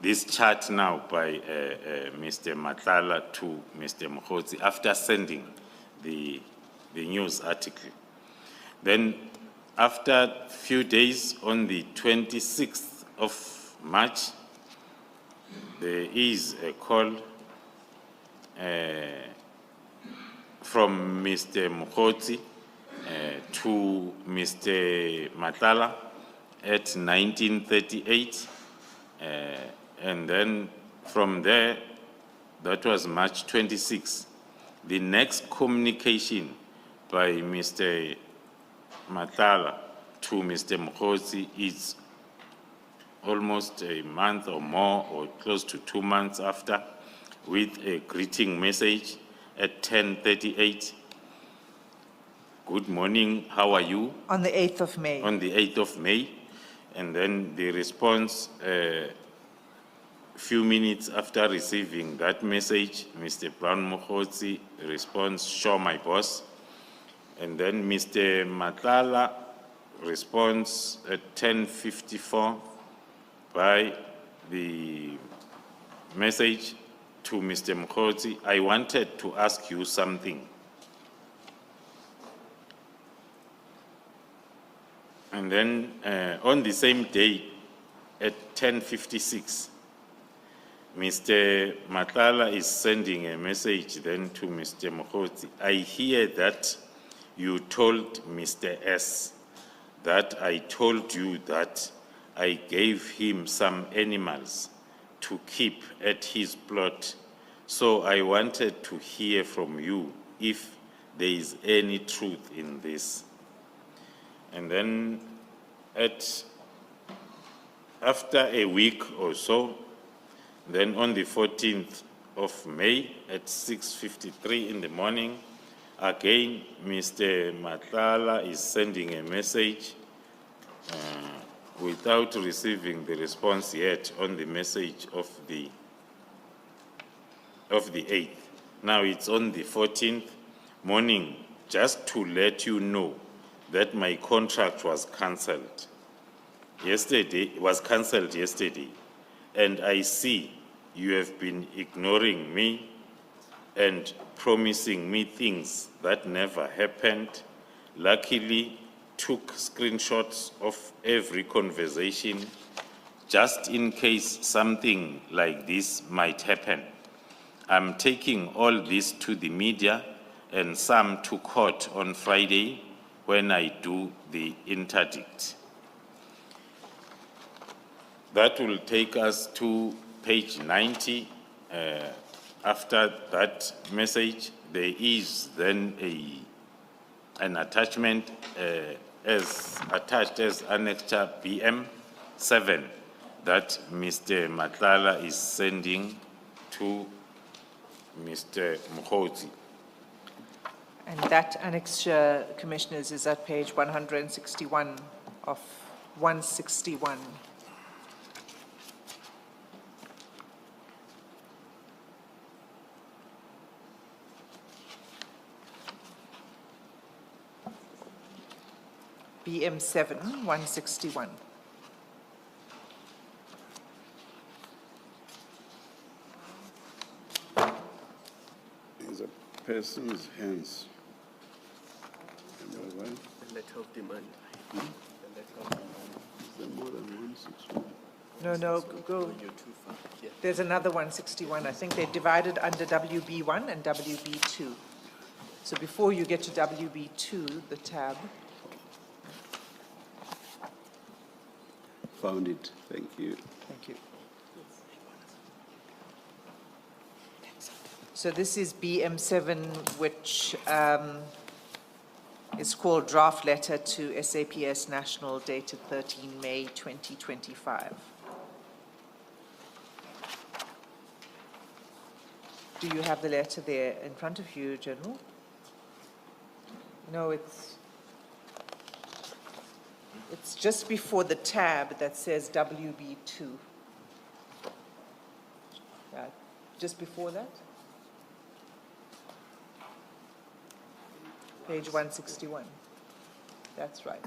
[SPEAKER 2] this chart now by Mr. Matlala to Mr. Mogotsi after sending the news article. Then after a few days, on the 26th of March, there is a call from Mr. Mogotsi to Mr. Matlala at 1938. And then from there, that was March 26. The next communication by Mr. Matlala to Mr. Mogotsi is almost a month or more, or close to 2 months after, with a greeting message at 10:38. "Good morning, how are you?"
[SPEAKER 1] On the 8th of May.
[SPEAKER 2] On the 8th of May. And then the response, few minutes after receiving that message, Mr. Brown Mogotsi responds, "Sure, my boss." And then Mr. Matlala responds at 10:54 by the message to Mr. Mogotsi, "I wanted to ask you something." And then on the same day at 10:56, Mr. Matlala is sending a message then to Mr. Mogotsi, "I hear that you told Mr. S that I told you that I gave him some animals to keep at his plot. So I wanted to hear from you if there is any truth in this. And then after a week or so, then on the 14th of May at 6:53 in the morning, again, Mr. Matlala is sending a message without receiving the response yet on the message of the 8th. Now it's on the 14th morning, just to let you know that my contract was cancelled yesterday, and I see you have been ignoring me and promising me things that never happened. Luckily, took screenshots of every conversation just in case something like this might happen. I'm taking all this to the media and some to court on Friday when I do the interdict. That will take us to page 90. After that message, there is then an attachment as attached as Annexure BM7 that Mr. Matlala is sending to Mr. Mogotsi.
[SPEAKER 1] And that annexure, Commissioners, is at page 161 of 161. BM7, 161.
[SPEAKER 5] Is a person's hands. Number one,
[SPEAKER 3] The letter of demand. The letter of demand.
[SPEAKER 5] is there more than 161?
[SPEAKER 1] No, go.
[SPEAKER 3] You're too far. Yeah.
[SPEAKER 1] There's another 161. I think they're divided under WB1 and WB2. So before you get to WB2, the tab,
[SPEAKER 5] Found it, thank you.
[SPEAKER 1] thank you. So this is BM7, which is called Draft Letter to SAPS National, dated 13 May 2025. Do you have the letter there in front of you, General? No, it's just before the tab that says WB2. Yeah, just before that? Page 161. That's right.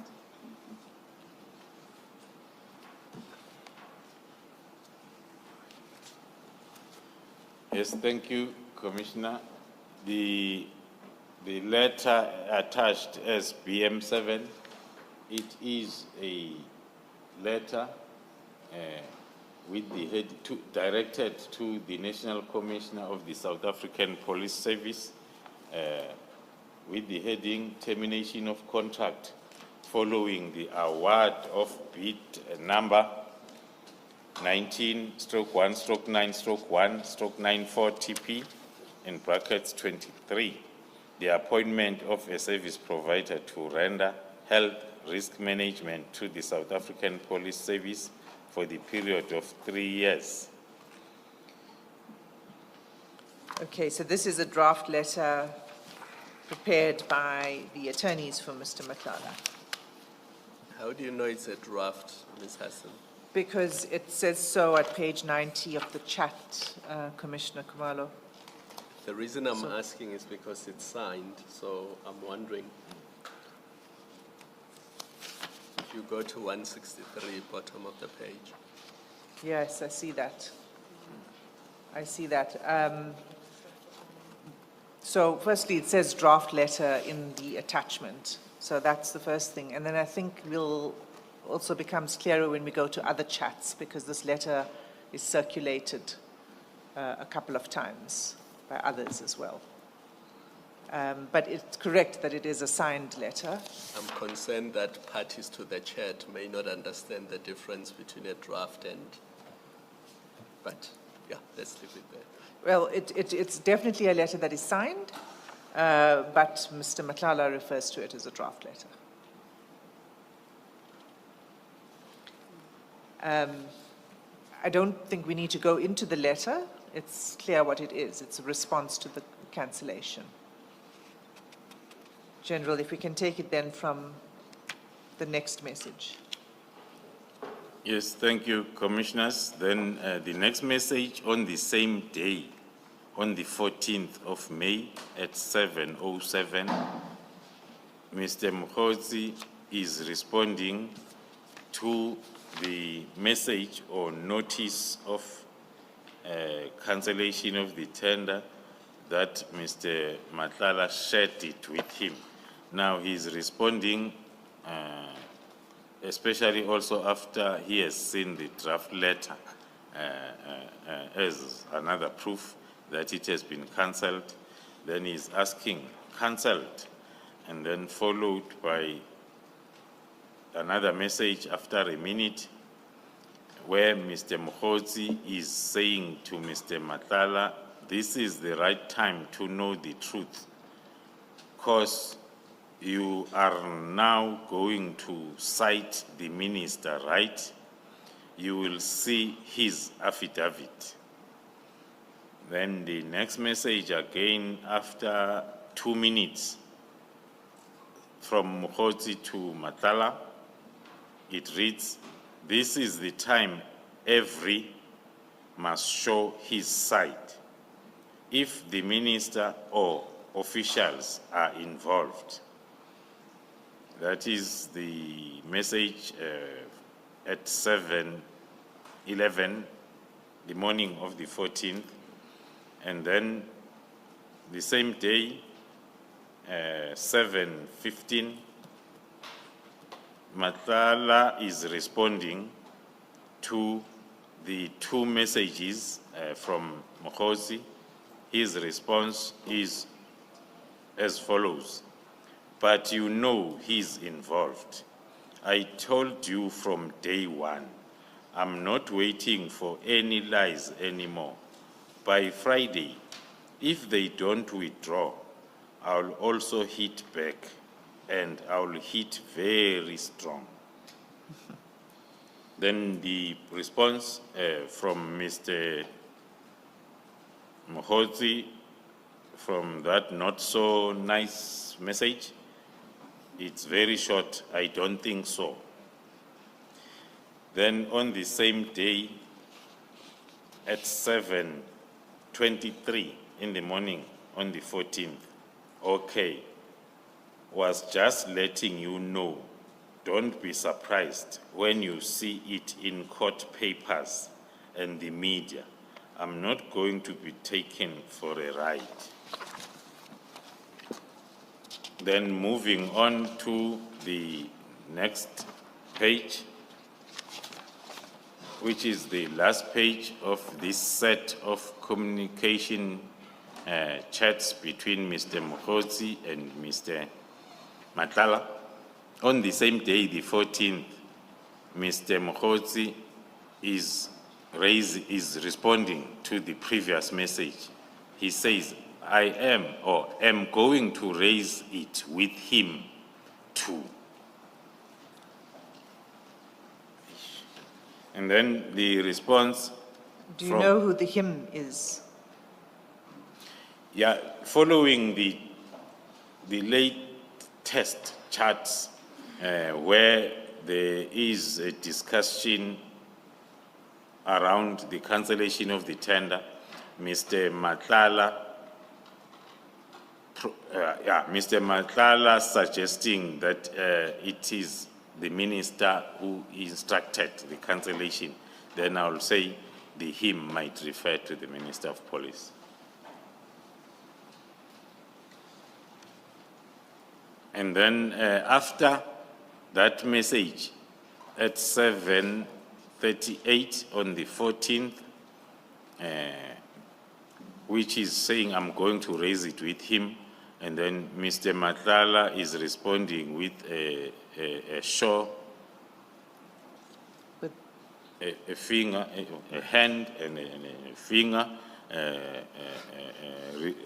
[SPEAKER 2] Yes, thank you, Commissioner. The letter attached as BM7, it is a letter with the head directed to the National Commissioner of the South African Police Service with the heading Termination of Contract following the award of bid number 19/1/9/1/94 in brackets 23, the appointment of a service provider to render health risk management to the South African Police Service for the period of 3 years.
[SPEAKER 1] Okay, so this is a draft letter prepared by the attorneys for Mr. Matlala,
[SPEAKER 3] How do you know it's a draft, Ms. Hassan?
[SPEAKER 1] because it says so at page 90 of the chat, Commissioner Kumalo.
[SPEAKER 3] The reason I'm asking is because it's signed, so I'm wondering. If you go to 163, bottom of the page.
[SPEAKER 1] Yes, I see that. I see that. So firstly, it says draft letter in the attachment. So that's the first thing. And then I think we'll also becomes clearer when we go to other chats, because this letter is circulated a couple of times by others as well. But it's correct that it is a signed letter.
[SPEAKER 3] I'm concerned that parties to the chat may not understand the difference between a draft and, but yeah, let's leave it there.
[SPEAKER 1] Well, it's definitely a letter that is signed, but Mr. Matlala refers to it as a draft letter. I don't think we need to go into the letter. It's clear what it is. It's a response to the cancellation. General, if we can take it then from the next message.
[SPEAKER 2] Yes, thank you, Commissioners. Then the next message on the same day, on the 14th of May at 7:07, Mr. Mogotsi is responding to the message or notice of cancellation of the tender that Mr. Matlala shared it with him. Now he's responding, especially also after he has seen the draft letter as another proof that it has been cancelled. Then he's asking, cancelled, and then followed by another message after a minute where Mr. Mogotsi is saying to Mr. Matlala, this is the right time to know the truth, because you are now going to cite the minister, right? You will see his affidavit. Then the next message again after 2 minutes from Mogotsi to Matlala, it reads, this is the time every must show his side. If the minister or officials are involved. That is the message at 7:11, the morning of the 14th. And then the same day, 7:15, Matlala is responding to the 2 messages from Mogotsi. His response is as follows: but you know he's involved. I told you from day one, I'm not waiting for any lies anymore. By Friday, if they don't withdraw, I'll also hit back, and I'll hit very strong. Then the response from Mr. Mogotsi from that not so nice message, it's very short, I don't think so. Then on the same day at 7:23 in the morning on the 14th, okay, was just letting you know, don't be surprised when you see it in court papers and the media. I'm not going to be taken for a ride. Then moving on to the next page, which is the last page of this set of communication chats between Mr. Mogotsi and Mr. Matlala. On the same day, the 14th, Mr. Mogotsi is responding to the previous message. He says, I am going to raise it with him too. And then the response.
[SPEAKER 1] Do you know who the him is?
[SPEAKER 2] Yeah, following the latest charts where there is a discussion around the cancellation of the tender, Mr. Matlala suggesting that it is the minister who instructed the cancellation, then I will say the him might refer to the Minister of Police. And then after that message at 7:38 on the 14th, which is saying I'm going to raise it with him, And then Mr. Matlala is responding with a show,
[SPEAKER 1] With-
[SPEAKER 2] a finger, a hand and a finger,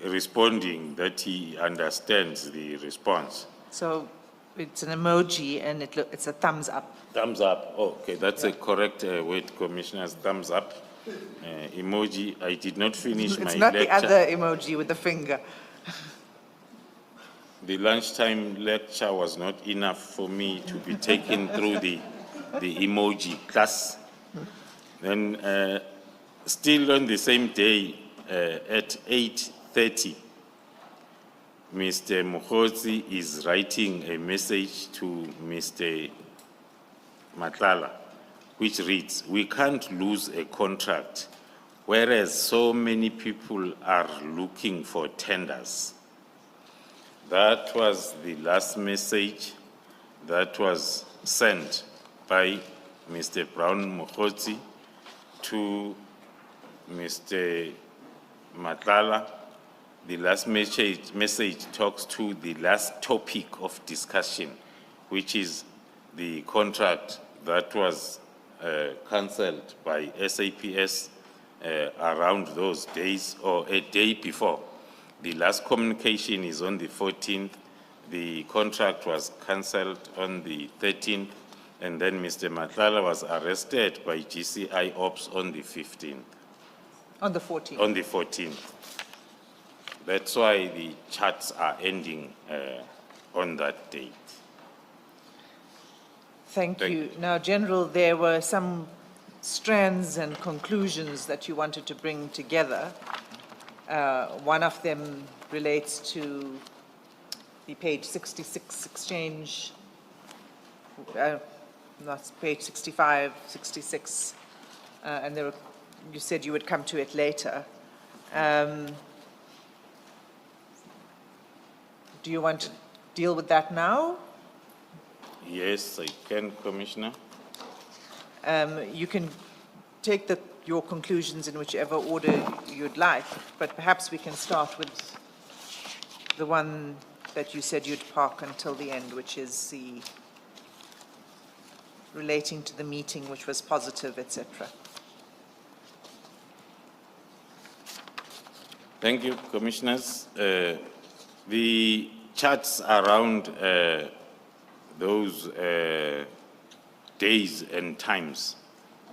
[SPEAKER 2] responding that he understands the response.
[SPEAKER 1] So it's an emoji and it's a thumbs up.
[SPEAKER 2] Thumbs up. Oh, okay, that's a correct word, Commissioners. Thumbs up. Emoji. I did not finish my
[SPEAKER 1] It's not
[SPEAKER 2] lecture.
[SPEAKER 1] the other emoji with the finger.
[SPEAKER 2] The lunchtime lecture was not enough for me to be taken through the emoji class. Then, still on the same day, at 8:30, Mr. Mogotsi is writing a message to Mr. Matlala, which reads, "We can't lose a contract, whereas so many people are looking for tenders." That was the last message that was sent by Mr. Brown Mogotsi to Mr. Matlala. The last message talks to the last topic of discussion, which is the contract that was cancelled by SAPS around those days or a day before. The last communication is on the 14th. The contract was cancelled on the 13th, and then Mr. Matlala was arrested by GCI Ops on the 15th.
[SPEAKER 1] On the 14th.
[SPEAKER 2] On the 14th. That's why the chats are ending on that date.
[SPEAKER 1] Thank
[SPEAKER 2] Thank
[SPEAKER 1] you. Now, General, there were some strands and conclusions that you wanted to bring together. One of them relates to the page 66 exchange, not page 65, 66, and there were, you said you would come to it later. Do you want to deal with that now?
[SPEAKER 2] Yes, I can, Commissioner.
[SPEAKER 1] You can take your conclusions in whichever order you'd like, but perhaps we can start with the one that you said you'd park until the end, which is the relating to the meeting, which was positive, etc.
[SPEAKER 2] Thank you, Commissioners. The charts around those days and times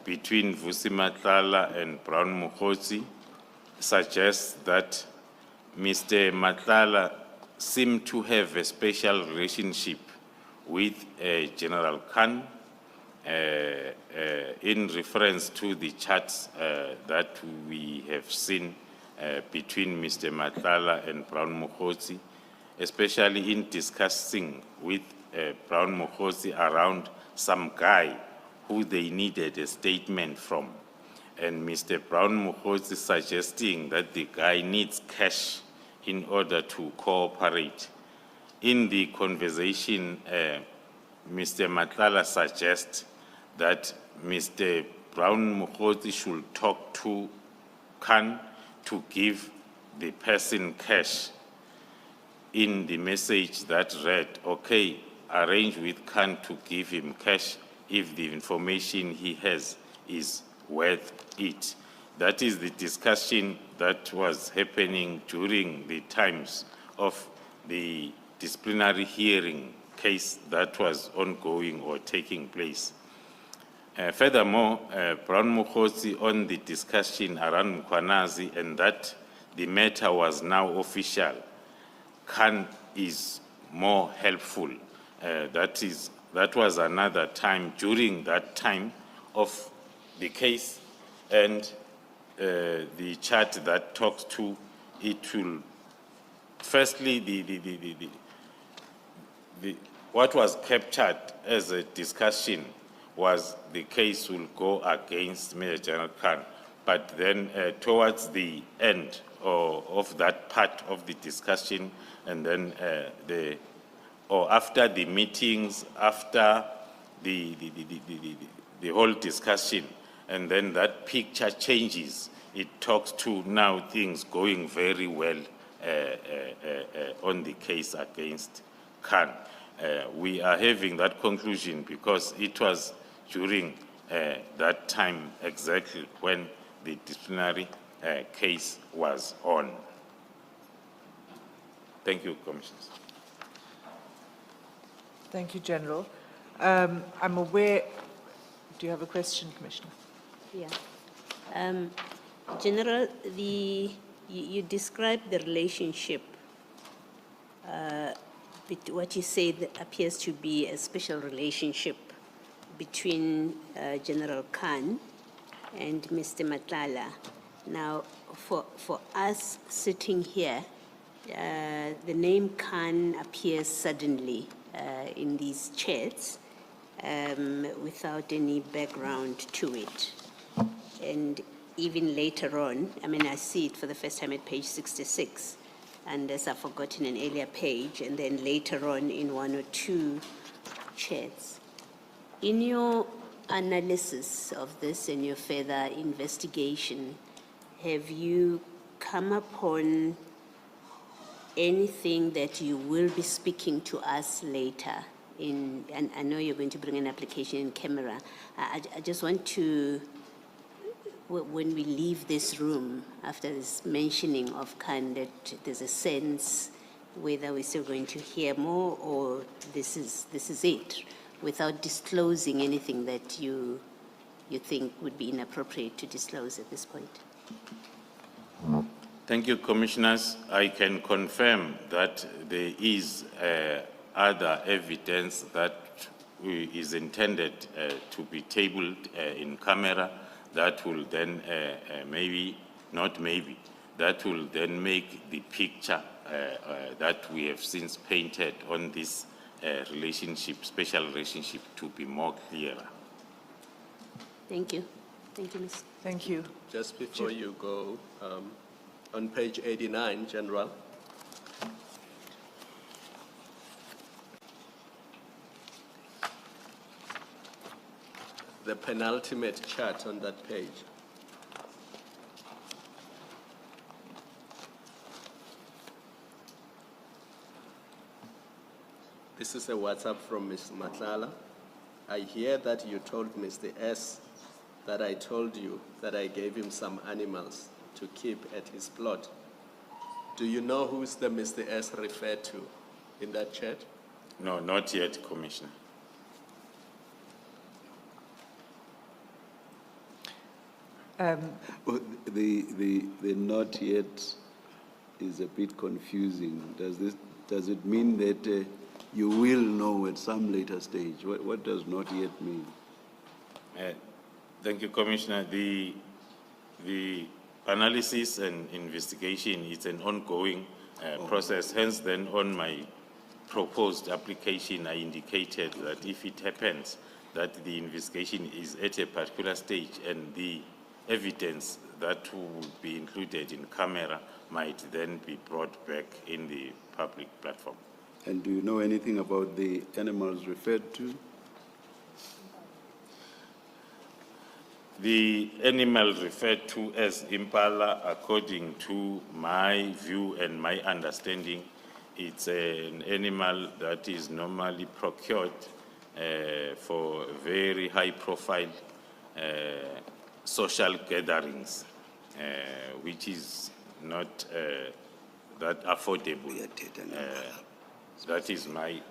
[SPEAKER 2] between Vusimatlala and Brown Mogotsi suggests that Mr. Matlala seemed to have a special relationship with General Khan in reference to the charts that we have seen between Mr. Matlala and Brown Mogotsi, especially in discussing with Brown Mogotsi around some guy who they needed a statement from. And Mr. Brown Mogotsi suggesting that the guy needs cash in order to cooperate. In the conversation, Mr. Matlala suggests that Mr. Brown Mogotsi should talk to Khan to give the person cash. In the message that read, okay, arrange with Khan to give him cash if the information he has is worth it. That is the discussion that was happening during the times of the disciplinary hearing case that was ongoing or taking place. Furthermore, Brown Mogotsi on the discussion around Mkhwanazi and that the matter was now official, Khan is more helpful. That was another time during that time of the case, and the chart that talks to it will firstly what was captured as a discussion was the case will go against Major General Khan, but then towards the end of that part of the discussion, and then after the meetings, after the whole discussion, and then that picture changes. It talks to now things going very well on the case against Khan. We are having that conclusion because it was during that time exactly when the disciplinary case was on. Thank you, Commissioners.
[SPEAKER 1] Thank you, General. I'm aware, do you have a question, Commissioner?
[SPEAKER 4] Yeah. General, you described the relationship, what you say that appears to be a special relationship between General Khan and Mr. Matlala. Now, for us sitting here, the name Khan appears suddenly in these chats without any background to it. And even later on, I mean, I see it for the first time at page 66, unless I've forgotten an earlier page, and then later on in one or two chats. In your analysis of this and your further investigation, have you come upon anything that you will be speaking to us later in, and I know you're going to bring an application in camera. I just want to, when we leave this room after this mentioning of Khan, that there's a sense whether we're still going to hear more or this is it, without disclosing anything that you think would be inappropriate to disclose at this point.
[SPEAKER 2] Thank you, Commissioners. I can confirm that there is other evidence that is intended to be tabled in camera that will then that will then make the picture that we have since painted on this relationship, special relationship, to be more clearer.
[SPEAKER 4] Thank you. Thank you, Ms.
[SPEAKER 1] Thank you.
[SPEAKER 3] Just before you go, on page 89, General, the penultimate chart on that page. This is a WhatsApp from Ms. Matlala. I hear that you told Mr. S that I told you that I gave him some animals to keep at his plot. Do you know who's the Mr. S referred to in that chat?
[SPEAKER 2] No, not yet, Commissioner.
[SPEAKER 5] Well, the not yet is a bit confusing. Does it mean that you will know at some later stage? What does not yet mean?
[SPEAKER 2] Thank you, Commissioner. The analysis and investigation is an ongoing process. Hence, then, on my proposed application, I indicated that if it happens that the investigation is at a particular stage and the evidence that will be included in camera might then be brought back in the public platform.
[SPEAKER 5] And do you know anything about the animals referred to?
[SPEAKER 2] The animal referred to as impala, according to my view and my understanding, it's an animal that is normally procured for very high profile social gatherings, which is not that affordable. That is my...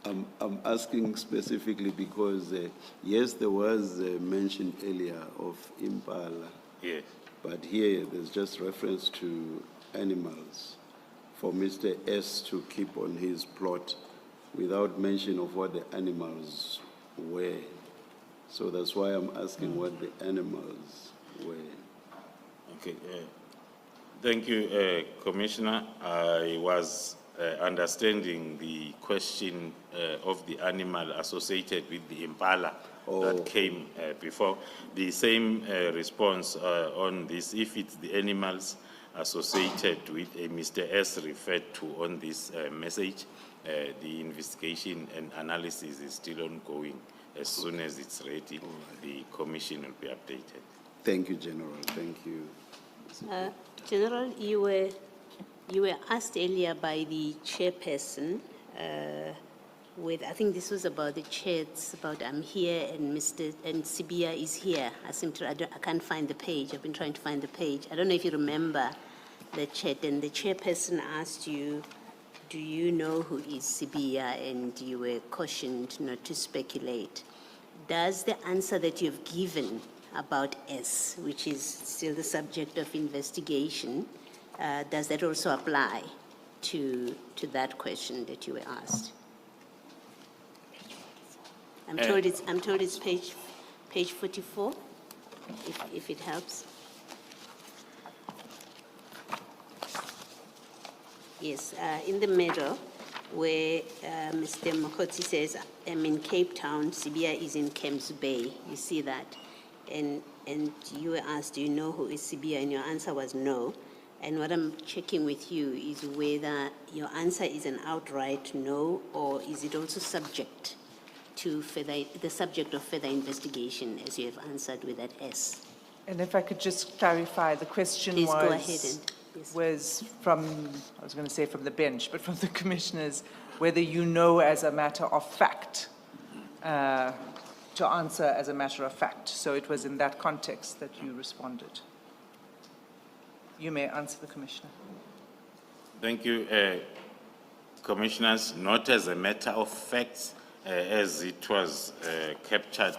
[SPEAKER 5] I'm asking specifically because, yes, there was a mention earlier of impala,
[SPEAKER 2] Yes.
[SPEAKER 5] but here there's just reference to animals for Mr. S to keep on his plot without mention of what the animals were. So that's why I'm asking what the animals were.
[SPEAKER 2] Okay. Thank you, Commissioner. I was understanding the question of the animal associated with the impala that came before. The same response on this, if it's the animals associated with a Mr. S referred to on this message, the investigation and analysis is still ongoing. As soon as it's ready, the commission will be updated.
[SPEAKER 5] Thank you, General. Thank you.
[SPEAKER 4] General, you were You were asked earlier by the chairperson, I think this was about the chair, it's about I'm here and Sibia is here. I can't find the page, I've been trying to find the page. I don't know if you remember the chat, and the chairperson asked you, do you know who is Sibia? And you were cautioned not to speculate. Does the answer that you've given about S, which is still the subject of investigation, does that also apply to that question that you were asked? I'm told it's page 44, if it helps. Yes, in the middle, where Mr. Mogotsi says, I'm in Cape Town, Sibia is in Camps Bay. You see that? And you were asked, do you know who is Sibia? And your answer was no. And what I'm checking with you is whether your answer is an outright no, or is it also subject to the subject of further investigation, as you have answered with that S.
[SPEAKER 1] And if I could just clarify, the question
[SPEAKER 4] Please go ahead and, yes.
[SPEAKER 1] was from, I was going to say from the bench, but from the commissioners, whether you know as a matter of fact, to answer as a matter of fact. So it was in that context that you responded. You may answer the commissioner.
[SPEAKER 2] Thank you, Commissioners. Not as a matter of fact, as it was captured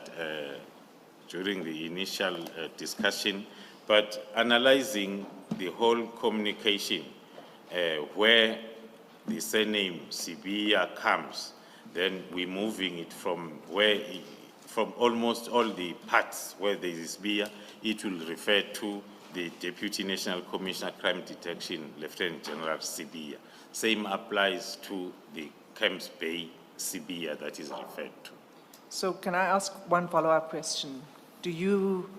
[SPEAKER 2] during the initial discussion, but analyzing the whole communication where the surname Sibia comes, then we're moving it from from almost all the parts where there is Sibia, it will refer to the Deputy National Commissioner Crime Detection, Lieutenant General Sibia. Same applies to the Camps Bay Sibia that is referred to.
[SPEAKER 1] So can I ask one follow-up question? Do you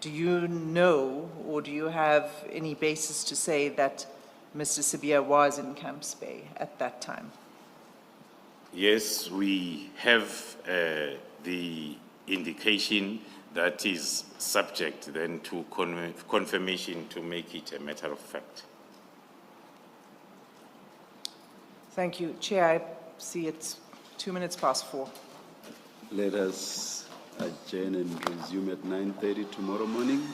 [SPEAKER 1] know, or do you have any basis to say that Mr. Sibia was in Camps Bay at that time?
[SPEAKER 2] Yes, we have the indication that is subject then to confirmation to make it a matter of fact.
[SPEAKER 1] Thank you. Chair, I see it's 4:02.
[SPEAKER 5] Let us adjourn and resume at 9:30 tomorrow morning.